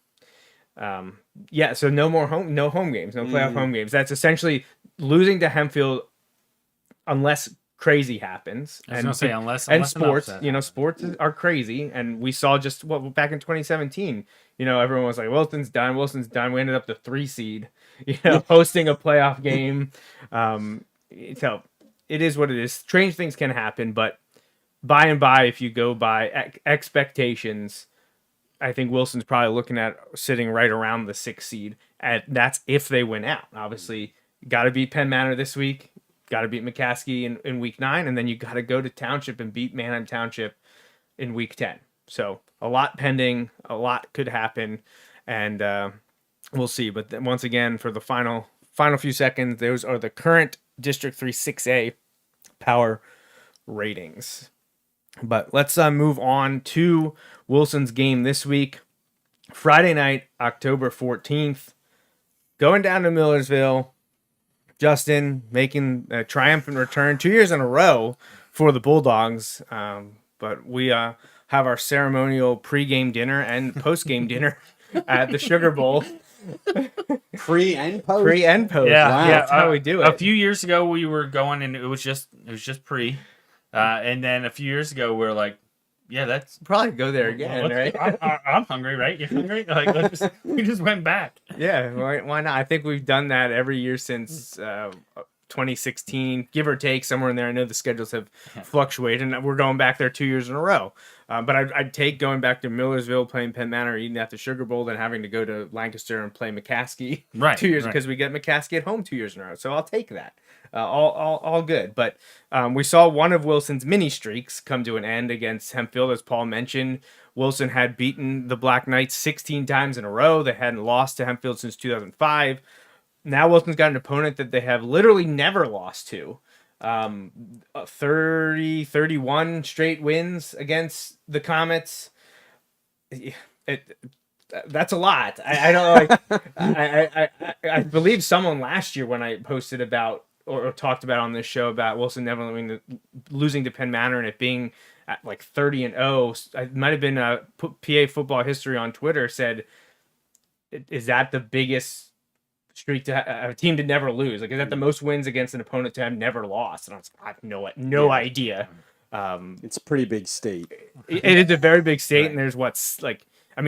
So no home games, no playoff home games. That's essentially losing to Hempfield unless crazy happens. I was going to say, unless sports, sports are crazy. And we saw just back in 2017, everyone was like, Wilson's done. We ended up the 3 seed, hosting a playoff game. So it is what it is. Strange things can happen, but by and by, if you go by expectations, I think Wilson's probably looking at sitting right around the 6th seed, and that's if they win out. Obviously, got to beat Penn Manor this week, got to beat McCaskey in week 9, and then you got to go to Township and beat Manheim Township in week 10. So a lot pending, a lot could happen, and we'll see. But then once again, for the final few seconds, those are the current District 3 6A power ratings. But let's move on to Wilson's game this week. Friday night, October 14th. Going down to Millersville. Justin making a triumphant return 2 years in a row for the Bulldogs. But we have our ceremonial pregame dinner and postgame dinner at the Sugar Bowl. Pre and post. Pre and post. Yeah, Wow, yeah. that's how we do it. A few years ago, we were going, and it was just pre. And then a few years ago, we are like, yeah, that's Probably go there again, right? I'm hungry, right? You're hungry? Like, we just went back. Yeah, why not? I think we've done that every year since 2016, give or take, somewhere in there. I know the schedules have fluctuated, and we're going back there 2 years in a row. But I'd take going back to Millersville, playing Penn Manor, eating at the Sugar Bowl, than having to go to Lancaster and play McCaskey Right, 2 years, right. because we get McCaskey at home 2 years in a row. So I'll take that. All good. But we saw one of Wilson's mini streaks come to an end against Hempfield, as Paul mentioned. Wilson had beaten the Black Knights 16 times in a row. They hadn't lost to Hempfield since 2005. Now Wilson's got an opponent that they have literally never lost to. 31 straight wins against the Comets. That's a lot. I don't like. I believe someone last year, when I posted about or talked about on this show about Wilson never losing to Penn Manor and it being at like 30-0. It might have been PA football history on Twitter said, "Is that the biggest streak to a team to never lose? Like, is that the most wins against an opponent to have never lost?" And I was like, I have no idea. It's a pretty big state. It is a very big state, and there's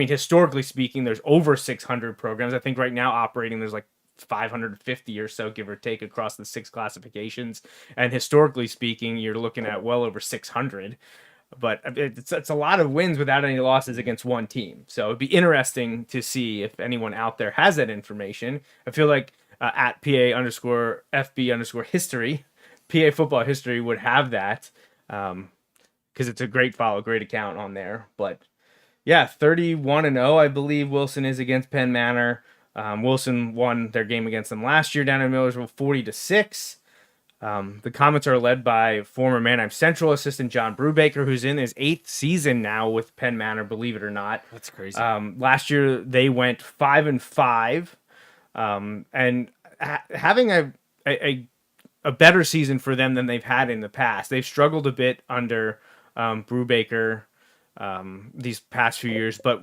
historically speaking, there's over 600 programs. I think right now operating, there's like 550 or so, give or take, across the 6 classifications. And historically speaking, you're looking at well over 600. But it's a lot of wins without any losses against one team. So it'd be interesting to see if anyone out there has that information. I feel like at PA_FB_history, PA football history would have that, because it's a great follow, great account on there. But yeah, 31-0, I believe Wilson is against Penn Manor. Wilson won their game against them last year down in Millersville 40-6. The Comets are led by former Manheim Central assistant John Brubaker, who's in his 8th season now with Penn Manor, believe it or not. That's crazy. Last year they went 5-5, and having a better season for them than they've had in the past. They've struggled a bit under Brubaker these past few years, but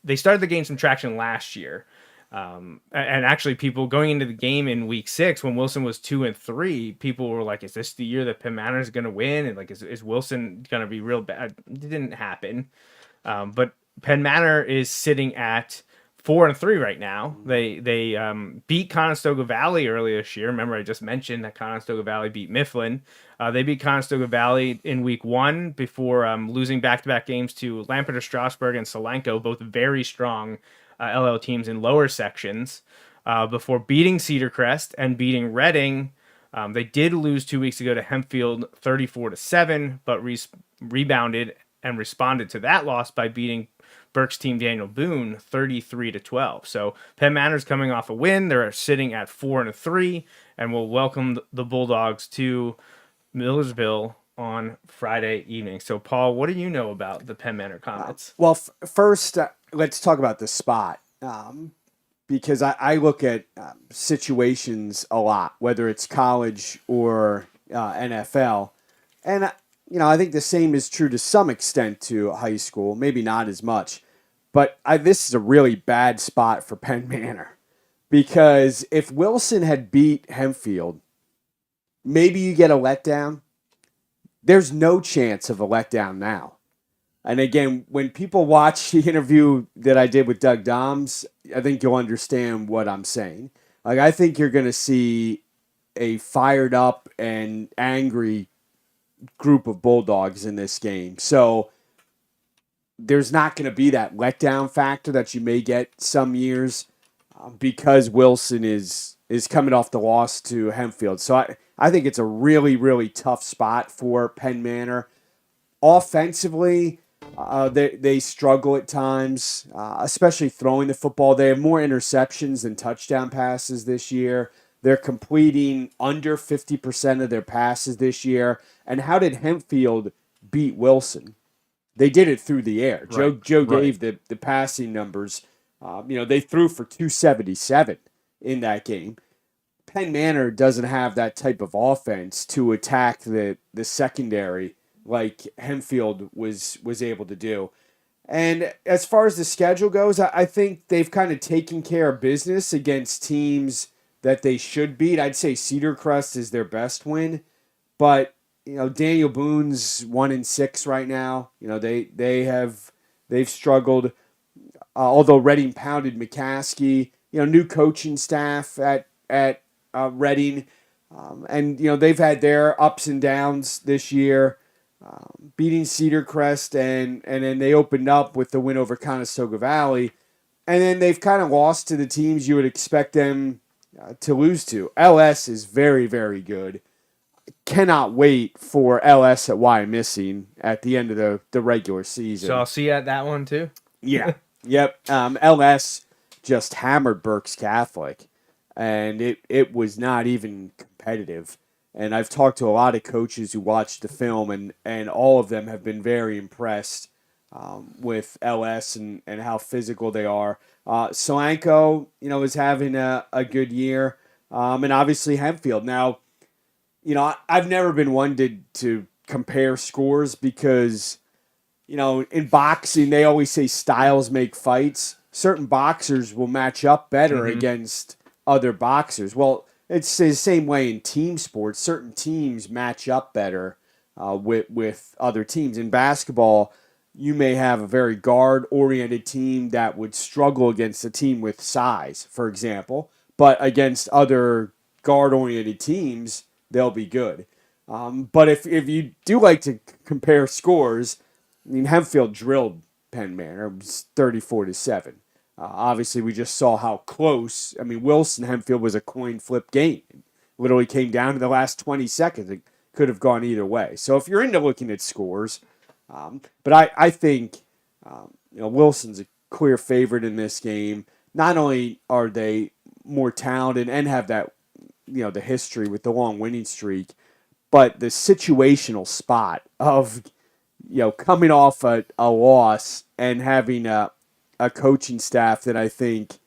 they started to gain some traction last year. And actually, people going into the game in week 6 when Wilson was 2-3, people were like, "Is this the year that Penn Manor is going to win? And like, is Wilson going to be real bad?" It didn't happen. But Penn Manor is sitting at 4-3 right now. They beat Conestoga Valley earlier this year. Remember, I just mentioned that Conestoga Valley beat Mifflin. They beat Conestoga Valley in week 1 before losing back-to-back games to Lampeter, Strasburg, and Solanco, both very strong LL teams in lower sections, before beating Cedar Crest and beating Reading. They did lose 2 weeks ago to Hempfield 34-7, but rebounded and responded to that loss by beating Burke's team Daniel Boone 33-12. So Penn Manor's coming off a win. They're sitting at 4-3, and will welcome the Bulldogs to Millersville on Friday evening. So Paul, what do you know about the Penn Manor Comets? Well, first, let's talk about the spot, because I look at situations a lot, whether it's college or NFL, and I think the same is true to some extent to high school, maybe not as much, but this is a really bad spot for Penn Manor, because if Wilson had beat Hempfield, maybe you get a letdown. There's no chance of a letdown now. And again, when people watch the interview that I did with Doug Doms, I think you'll understand what I'm saying. Like, I think you're going to see a fired up and angry group of Bulldogs in this game. So there's not going to be that letdown factor that you may get some years because Wilson is coming off the loss to Hempfield. So I think it's a really, really tough spot for Penn Manor. Offensively, they struggle at times, especially throwing the football. They have more interceptions than touchdown passes this year. They're completing under 50% of their passes this year. And how did Hempfield beat Wilson? They did it through the air. Right. Joe gave the passing numbers. They threw for 277 in that game. Penn Manor doesn't have that type of offense to attack the secondary like Hempfield was able to do. And as far as the schedule goes, I think they've kind of taken care of business against teams that they should beat. I'd say Cedar Crest is their best win, but Daniel Boone's 1-6 right now. They've struggled. Although Reading pounded McCaskey, new coaching staff at Reading, and they've had their ups and downs this year. Beating Cedar Crest, and then they opened up with the win over Conestoga Valley, and then they've kind of lost to the teams you would expect them to lose to. LS is very, very good. Cannot wait for LS at Wyomissing at the end of the regular season. So I'll see you at that one too. Yeah. Yep. LS just hammered Berks Catholic, and it was not even competitive. And I've talked to a lot of coaches who watched the film, and all of them have been very impressed with LS and how physical they are. Solanco, is having a good year, and obviously Hempfield. Now, I've never been one to compare scores because, in boxing, they always say styles make fights. Certain boxers will match up better against other boxers. Well, it's the same way in team sports. Certain teams match up better with other teams. In basketball, you may have a very guard-oriented team that would struggle against a team with size, for example. But against other guard-oriented teams, they'll be good. But if you do like to compare scores, Hempfield drilled Penn Manor. It was 34-7. Obviously, we just saw how close. Wilson-Hempfield was a coin flip game. It literally came down to the last 20 seconds. It could have gone either way. So if you're into looking at scores, but I think Wilson's a clear favorite in this game. Not only are they more talented and have that, the history with the long winning streak, but the situational spot of, coming off a loss and having a coaching staff that I think,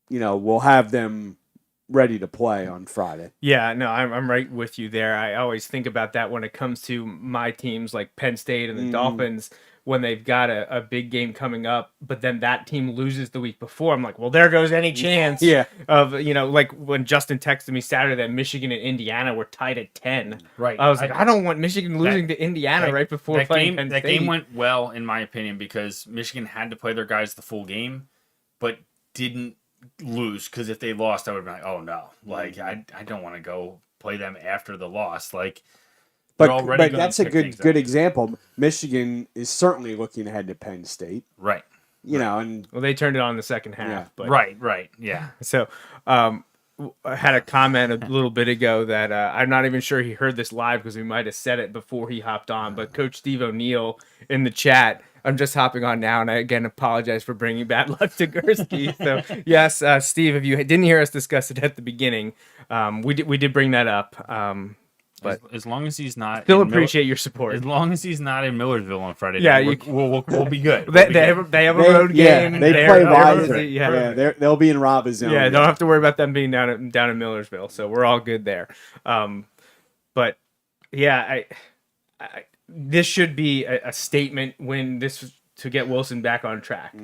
will have them ready to play on Friday. Yeah, no, I'm right with you there. I always think about that when it comes to my teams like Penn State and the Dolphins, when they've got a big game coming up, but then that team loses the week before. I'm like, well, there goes any chance of, like when Justin texted me Saturday that Michigan and Indiana were tied at 10. Right. I was like, I don't want Michigan losing to Indiana right before playing Penn State. That game went well, in my opinion, because Michigan had to play their guys the full game, but didn't lose, because if they lost, I would be like, oh no, like I don't want to go play them after the loss. Like, but that's a good example. Michigan is certainly looking ahead to Penn State, right? And they turned it on in the second half. Yeah. But, right, yeah. So, I had a comment a little bit ago that I'm not even sure he heard this live because we might have said it before he hopped on. But Coach Steve O'Neill in the chat, I'm just hopping on now, and I again apologize for bringing bad luck to Gursky. So yes, Steve, if you didn't hear us discuss it at the beginning, we did bring that up. But as long as he's not, still appreciate your support. As long as he's not in Millersville on Friday, yeah, we'll be good. They have a road game. Yeah, they play Weiser. They'll be in Robbins zone. Yeah, don't have to worry about them being down in Millersville. So we're all good there. But yeah, this should be a statement win to get Wilson back on track.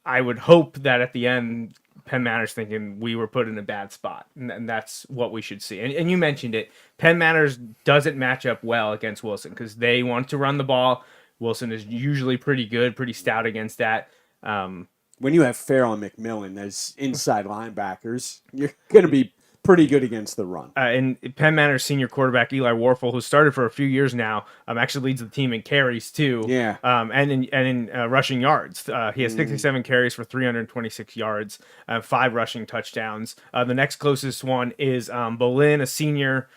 I would hope that at the end, Penn Manor's thinking we were put in a bad spot, and that's what we should see. And you mentioned it. Penn Manor doesn't match up well against Wilson because they want to run the ball. Wilson is usually pretty good, pretty stout against that. When you have Farrell and McMillan as inside linebackers, you're going to be pretty good against the run. And Penn Manor senior quarterback Eli Warfel, who started for a few years now, actually leads the team in carries too. Yeah. And in rushing yards. He has 67 carries for 326 yards, 5 rushing touchdowns. The next closest one is Bolin, a senior,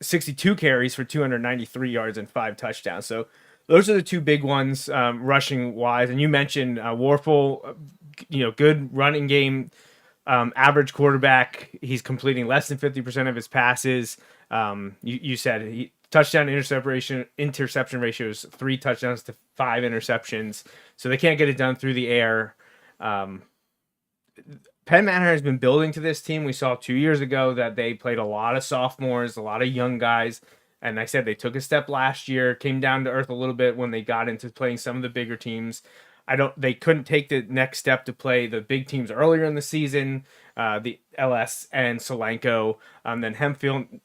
62 carries for 293 yards and 5 touchdowns. So those are the two big ones, rushing wise. And you mentioned Warfel, good running game. Average quarterback. He's completing less than 50% of his passes. You said touchdown interception ratio is 3 touchdowns to 5 interceptions. So they can't get it done through the air. Penn Manor has been building to this team. We saw 2 years ago that they played a lot of sophomores, a lot of young guys. And I said they took a step last year, came down to earth a little bit when they got into playing some of the bigger teams. They couldn't take the next step to play the big teams earlier in the season, the LS and Solanco, then Hempfield.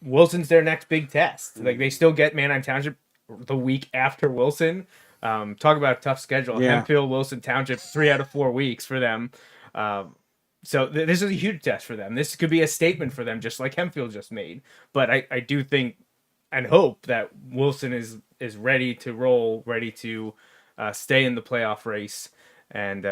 Wilson's their next big test. Like they still get Manheim Township the week after Wilson. Talk about a tough schedule. Yeah. Hempfield, Wilson Township, 3 out of 4 weeks for them. So this is a huge test for them. This could be a statement for them, just like Hempfield just made. But I do think and hope that Wilson is ready to roll, ready to stay in the playoff race. And,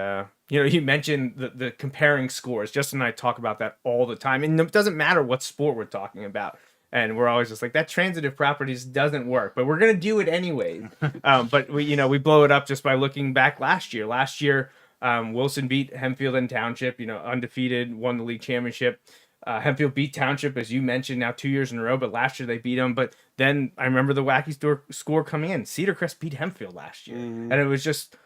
you mentioned the comparing scores. Justin and I talk about that all the time. And it doesn't matter what sport we're talking about. And we're always just like, that transitive properties doesn't work. But we're going to do it anyway. But, we blow it up just by looking back last year. Last year, Wilson beat Hempfield and Township, undefeated, won the league championship. Hempfield beat Township, as you mentioned, now 2 years in a row, but last year they beat them. But then I remember the wacky score coming in. Cedar Crest beat Hempfield last year. And it was just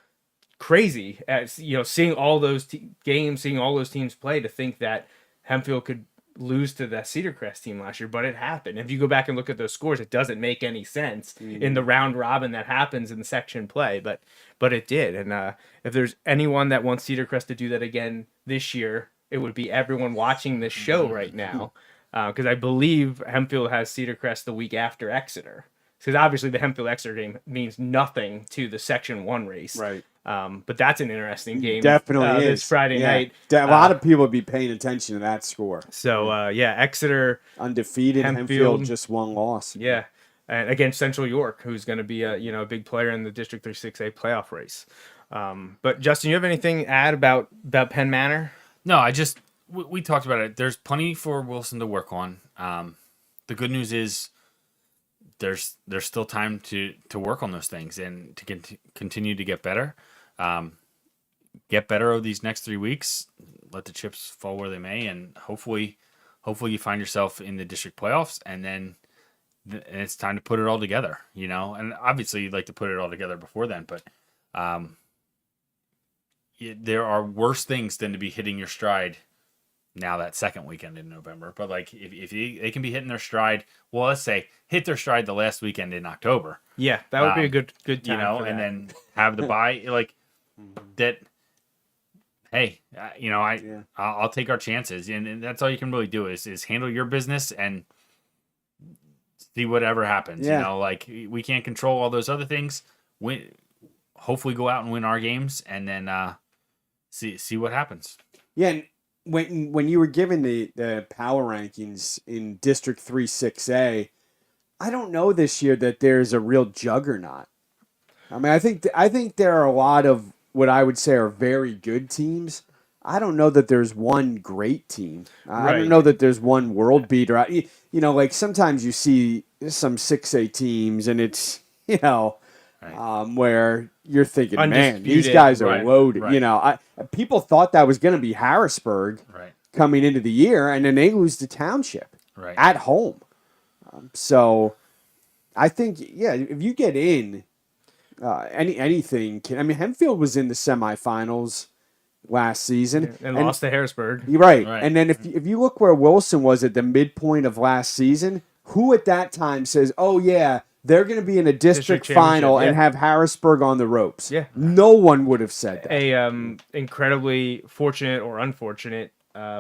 crazy, seeing all those games, seeing all those teams play, to think that Hempfield could lose to the Cedar Crest team last year. But it happened. If you go back and look at those scores, it doesn't make any sense in the round robin that happens in the section play. But it did. And if there's anyone that wants Cedar Crest to do that again this year, it would be everyone watching this show right now, because I believe Hempfield has Cedar Crest the week after Exeter. Because obviously the Hempfield Exeter game means nothing to the Section 1 race. Right. But that's an interesting game. Definitely is. This Friday night. A lot of people would be paying attention to that score. So, Exeter. Undefeated, Hempfield just 1 loss. Yeah. And against Central York, who's going to be a big player in the District 36A playoff race. But Justin, you have anything to add about Penn Manor? No, we talked about it. There's plenty for Wilson to work on. The good news is there's still time to work on those things and to continue to get better. Get better over these next 3 weeks. Let the chips fall where they may, and hopefully you find yourself in the district playoffs, and then it's time to put it all together. And obviously you'd like to put it all together before then, but there are worse things than to be hitting your stride now that second weekend in November. But if they can be hitting their stride, well, let's say hit their stride the last weekend in October. Yeah, that would be a good time. And then have the bye that. Hey, I'll take our chances, and that's all you can really do is handle your business and see whatever happens. Yeah. We can't control all those other things. Hopefully go out and win our games, and then see what happens. Yeah, and when you were given the power rankings in District 3-6A, I don't know this year that there's a real juggernaut. I mean, I think there are a lot of what I would say are very good teams. I don't know that there's one great team. I don't know that there's one world beater. Sometimes you see some 6A teams, and it's where you're thinking, man, these guys are loaded. Right. People thought that was going to be Harrisburg coming into the year, and then they lose to Township at home. So I think, if you get in, anything can. I mean, Hempfield was in the semifinals last season and lost to Harrisburg. Right. And then if you look where Wilson was at the midpoint of last season, who at that time says, "Oh yeah, they're going to be in a district final and have Harrisburg on the ropes"? Yeah, no one would have said that. A incredibly fortunate or unfortunate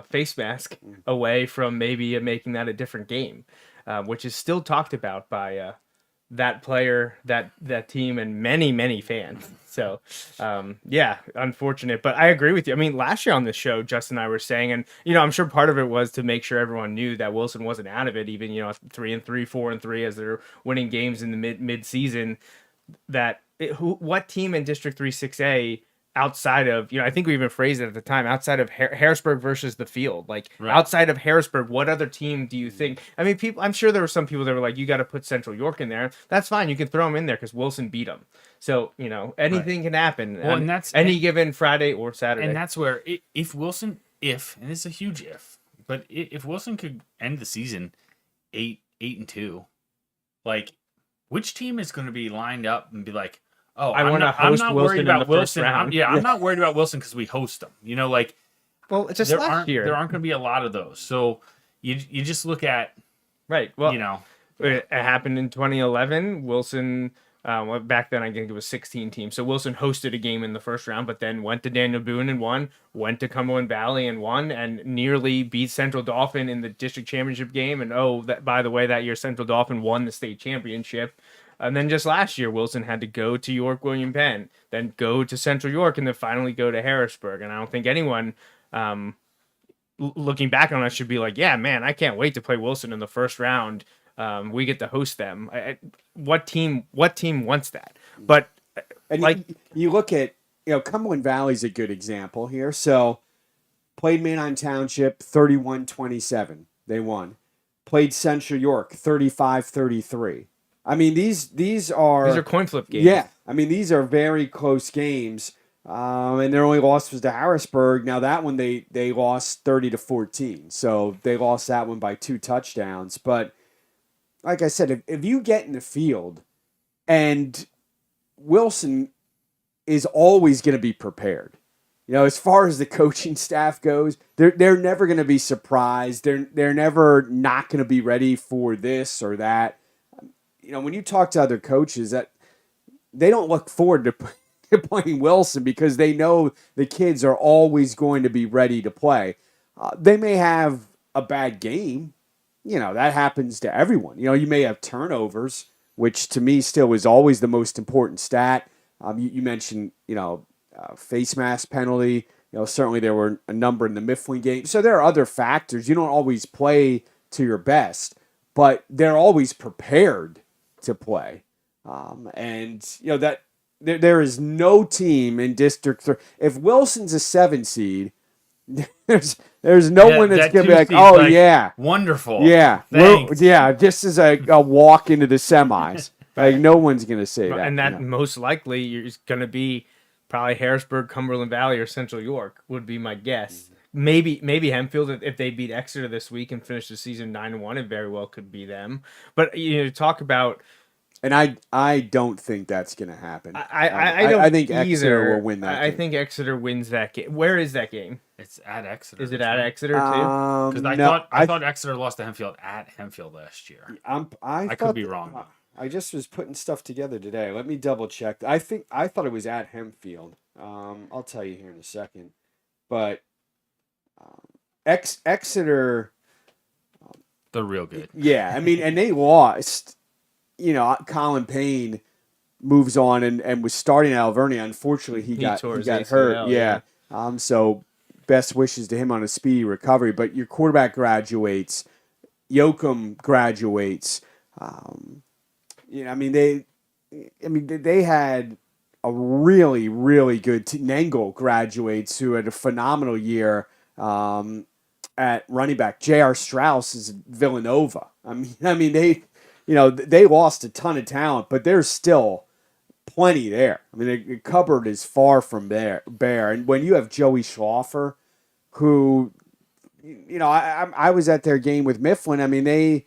face mask away from maybe making that a different game, which is still talked about by that player, that team, and many fans. So, yeah, unfortunate, but I agree with you. I mean, last year on this show, Justin and I were saying, and I'm sure part of it was to make sure everyone knew that Wilson wasn't out of it, even 3-3, 4-3 as they're winning games in the mid season. What team in District 3 6A outside of, I think we even phrased it at the time, outside of Harrisburg versus the field, like Right. outside of Harrisburg, what other team do you think? I mean, I'm sure there were some people that were like, you got to put Central York in there. That's fine. You can throw them in there because Wilson beat them. So, anything can happen. Well, and that's any given Friday or Saturday. And that's where if Wilson, and it's a huge but if Wilson could end the season 8-2, like which team is going to be lined up and be like, oh, I want to host Wilson in the first round. I'm not worried about Wilson because we host them. Well, just last year there aren't going to be a lot of those. So you just look at right. Well, it happened in 2011. Wilson. Back then, I think it was 16 teams. So Wilson hosted a game in the first round, but then went to Daniel Boone and won, went to Cumberland Valley and won, and nearly beat Central Dauphin in the district championship game. And by the way, that year Central Dauphin won the state championship. And then just last year, Wilson had to go to York William Penn, then go to Central York, and then finally go to Harrisburg. And I don't think anyone looking back on us should be like, yeah, man, I can't wait to play Wilson in the first round. We get to host them. What team wants that? But and you look at Cumberland Valley's a good example here. So played Manheim Township 31-27. They won. Played Central York 35-33. I mean these are coin flip games. Yeah, I mean these are very close games. And their only loss was to Harrisburg. Now that one they lost 30-14. So they lost that one by 2 touchdowns. But like I said, if you get in the field and Wilson is always going to be prepared. As far as the coaching staff goes, they're never going to be surprised. They're never not going to be ready for this or that. When you talk to other coaches, that they don't look forward to playing Wilson because they know the kids are always going to be ready to play. They may have a bad game. That happens to everyone. You may have turnovers, which to me still is always the most important stat. You mentioned, face mask penalty. Certainly there were a number in the Mifflin game. So there are other factors. You don't always play to your best, but they're always prepared to play. That there is no team in District 3. If Wilson's a 7 seed, there's no one that's gonna be like, oh yeah, wonderful, yeah, just as a walk into the semis. Like no one's gonna say that, and that most likely is gonna be probably Harrisburg, Cumberland Valley, or Central York would be my guess. Maybe Hempfield if they beat Exeter this week and finish the season 9-1, it very well could be them. But talk about. And I don't think that's going to happen. I think Exeter will win that game. I think Exeter wins that game. Where is that game? It's at Exeter. Is it at Exeter too? Because I thought Exeter lost to Hempfield at Hempfield last year. I could be wrong. I just was putting stuff together today. Let me double check. I thought it was at Hempfield. I'll tell you here in a second. But Exeter, they're real good. Yeah, I mean, and they lost. Colin Payne moves on and was starting at Alvernia. Unfortunately, he got hurt. Yeah. So best wishes to him on a speedy recovery. But your quarterback graduates, Yoakum graduates. They had a really, really good team. Nangle graduates who had a phenomenal year at running back. J.R. Strauss is Villanova. They lost a ton of talent, but there's still plenty there. I mean, the cupboard is far from bare. And when you have Joey Schlaffer, who, I was at their game with Mifflin. I mean, they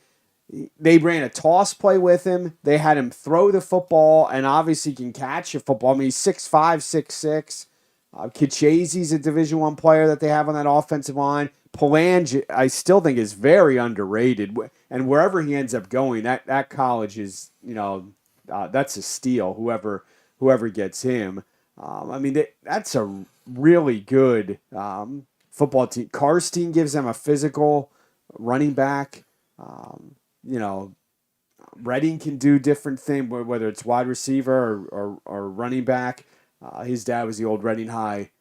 ran a toss play with him. They had him throw the football and obviously can catch a football. I mean, he's 6'5", 6'6". Kitchese's a Division I player that they have on that offensive line. Palange, I still think, is very underrated. And wherever he ends up going, that college is, that's a steal, whoever gets him. That's a really good football team. Karstein gives them a physical running back. Redding can do different things, whether it's wide receiver or running back. His dad was the old Reading High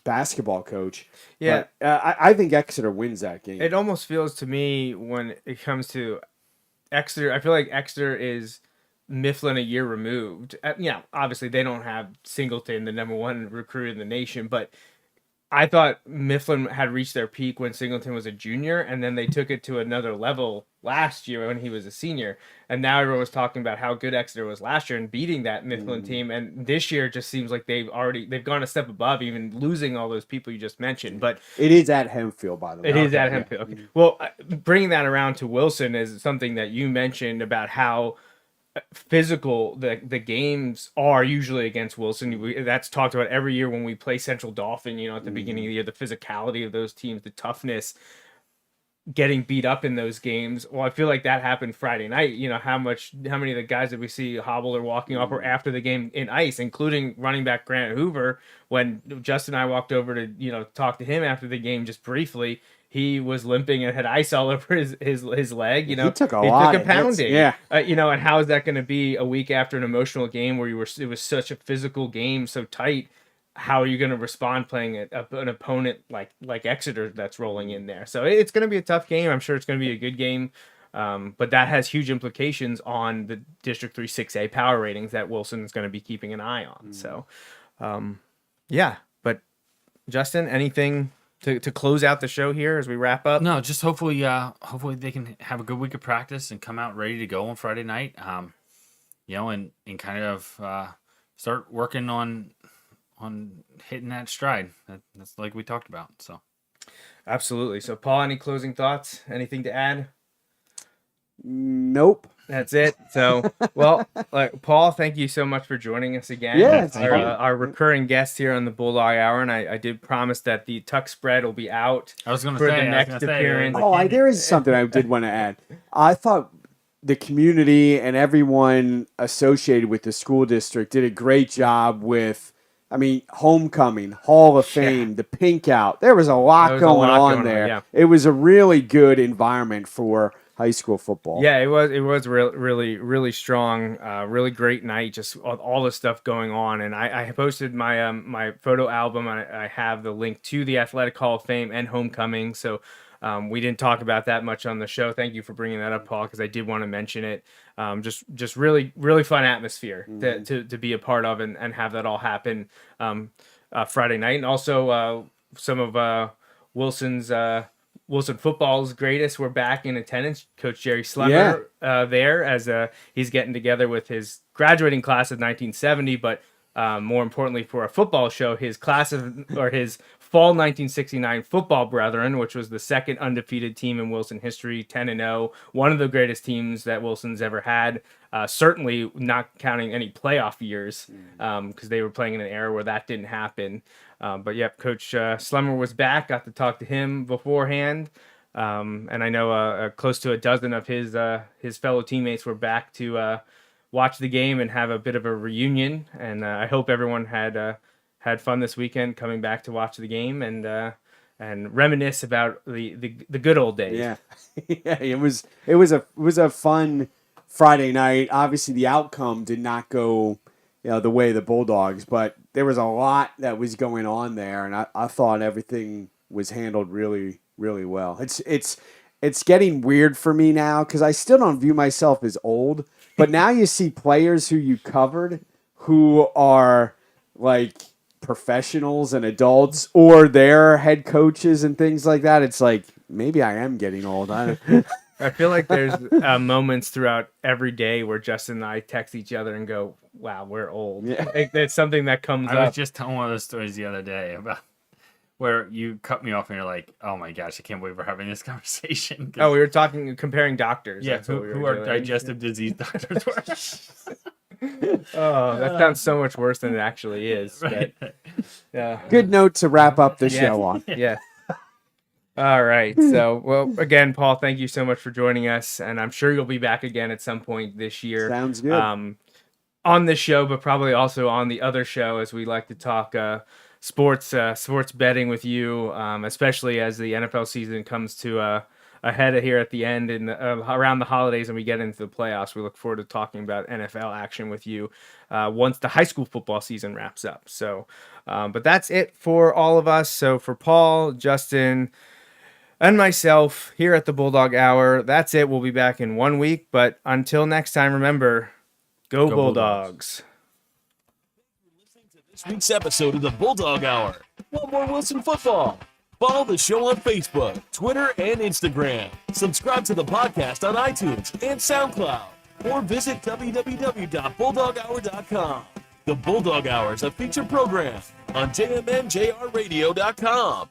basketball coach. Yeah. But, I think Exeter wins that game. It almost feels to me when it comes to Exeter, I feel like Exeter is Mifflin a year removed. Obviously they don't have Singleton, the number one recruit in the nation, but I thought Mifflin had reached their peak when Singleton was a junior, and then they took it to another level last year when he was a senior. And now everyone was talking about how good Exeter was last year and beating that Mifflin team. And this year it just seems like they've gone a step above, even losing all those people you just mentioned. But it is at Hempfield, by the way. it is at Hempfield. Okay. Well, bringing that around to Wilson is something that you mentioned about how physical the games are usually against Wilson. That's talked about every year when we play Central Dauphin, at the beginning of the year, the physicality of those teams, the toughness, getting beat up in those games. Well, I feel like that happened Friday night. How many of the guys that we see hobble or walking off or after the game in ice, including running back Grant Hoover. When Justin and I walked over to talk to him after the game just briefly, he was limping and had ice all over his leg. He took a pounding. Yeah. And how is that going to be a week after an emotional game where it was such a physical game, so tight? How are you going to respond playing an opponent like Exeter that's rolling in there? So it's going to be a tough game. I'm sure it's going to be a good game. But that has huge implications on the District 3 6A power ratings that Wilson is going to be keeping an eye on. So, yeah. But Justin, anything to close out the show here as we wrap up? No, just hopefully they can have a good week of practice and come out ready to go on Friday night. And kind of start working on hitting that stride. That's like we talked about. So, absolutely. So, Paul, any closing thoughts? Anything to add? Nope. That's it. So, well, Paul, thank you so much for joining us again. Yeah, our recurring guest here on the Bulldog Hour, and I did promise that the tuck spread will be out I was going to for say the next appearance. There is something I did want to add. I thought the community and everyone associated with the school district did a great job with, homecoming, Hall of Fame, the pink out. There was a lot going on there. Yeah. It was a really good environment for high school football. Yeah, it was really, really strong, really great night, just all the stuff going on. And I posted my my photo album. I have the link to the Athletic Hall of Fame and homecoming. So we didn't talk about that much on the show. Thank you for bringing that up, Paul, because I did want to mention it. Just really, really fun atmosphere to be a part of and have that all happen Friday night. And also some of Wilson football's greatest were back in attendance. Coach Jerry Slemmer there as he's getting together with his graduating class of 1970, but more importantly for a football show, his fall 1969 football brethren, which was the second undefeated team in Wilson history, 10-0, one of the greatest teams that Wilson's ever had. Certainly not counting any playoff years, because they were playing in an era where that didn't happen. But yeah, Coach Slemmer was back. Got to talk to him beforehand, and I know close to a dozen of his fellow teammates were back to watch the game and have a bit of a reunion. And I hope everyone had fun this weekend coming back to watch the game and reminisce about the good old days. Yeah, it was a fun Friday night. Obviously, the outcome did not go the way of the Bulldogs, but there was a lot that was going on there, and I thought everything was handled really, really well. It's getting weird for me now because I still don't view myself as old, but now you see players who you covered who are like professionals and adults, or their head coaches and things like that. It's like maybe I am getting old. I feel like there's moments throughout every day where Justin and I text each other and go, "Wow, we're old." Yeah. It's something that comes up. I was just telling one of those stories the other day about where you cut me off and you're like, "Oh my gosh, I can't believe we're having this conversation." Oh, we were comparing doctors. Yeah, That's what we who were our doing. digestive disease doctors were. Oh, that sounds so much worse than it actually is. Right. But, yeah. Good note to wrap up the show on. Yeah. All right. So, well, again, Paul, thank you so much for joining us, and I'm sure you'll be back again at some point this year. Sounds good. On this show, but probably also on the other show, as we like to talk sports betting with you, especially as the NFL season comes to ahead of here at the end and around the holidays and we get into the playoffs. We look forward to talking about NFL action with you once the high school football season wraps up. So, but that's it for all of us. So for Paul, Justin, and myself here at the Bulldog Hour, that's it. We'll be back in 1 week. But until next time, remember, go Bulldogs. This week's episode of the Bulldog Hour. Want more Wilson football? Follow the show on Facebook, Twitter, and Instagram. Subscribe to the podcast on iTunes and SoundCloud. Or visit www.bulldoghour.com. The Bulldog Hour is a featured program on jmnjrradio.com.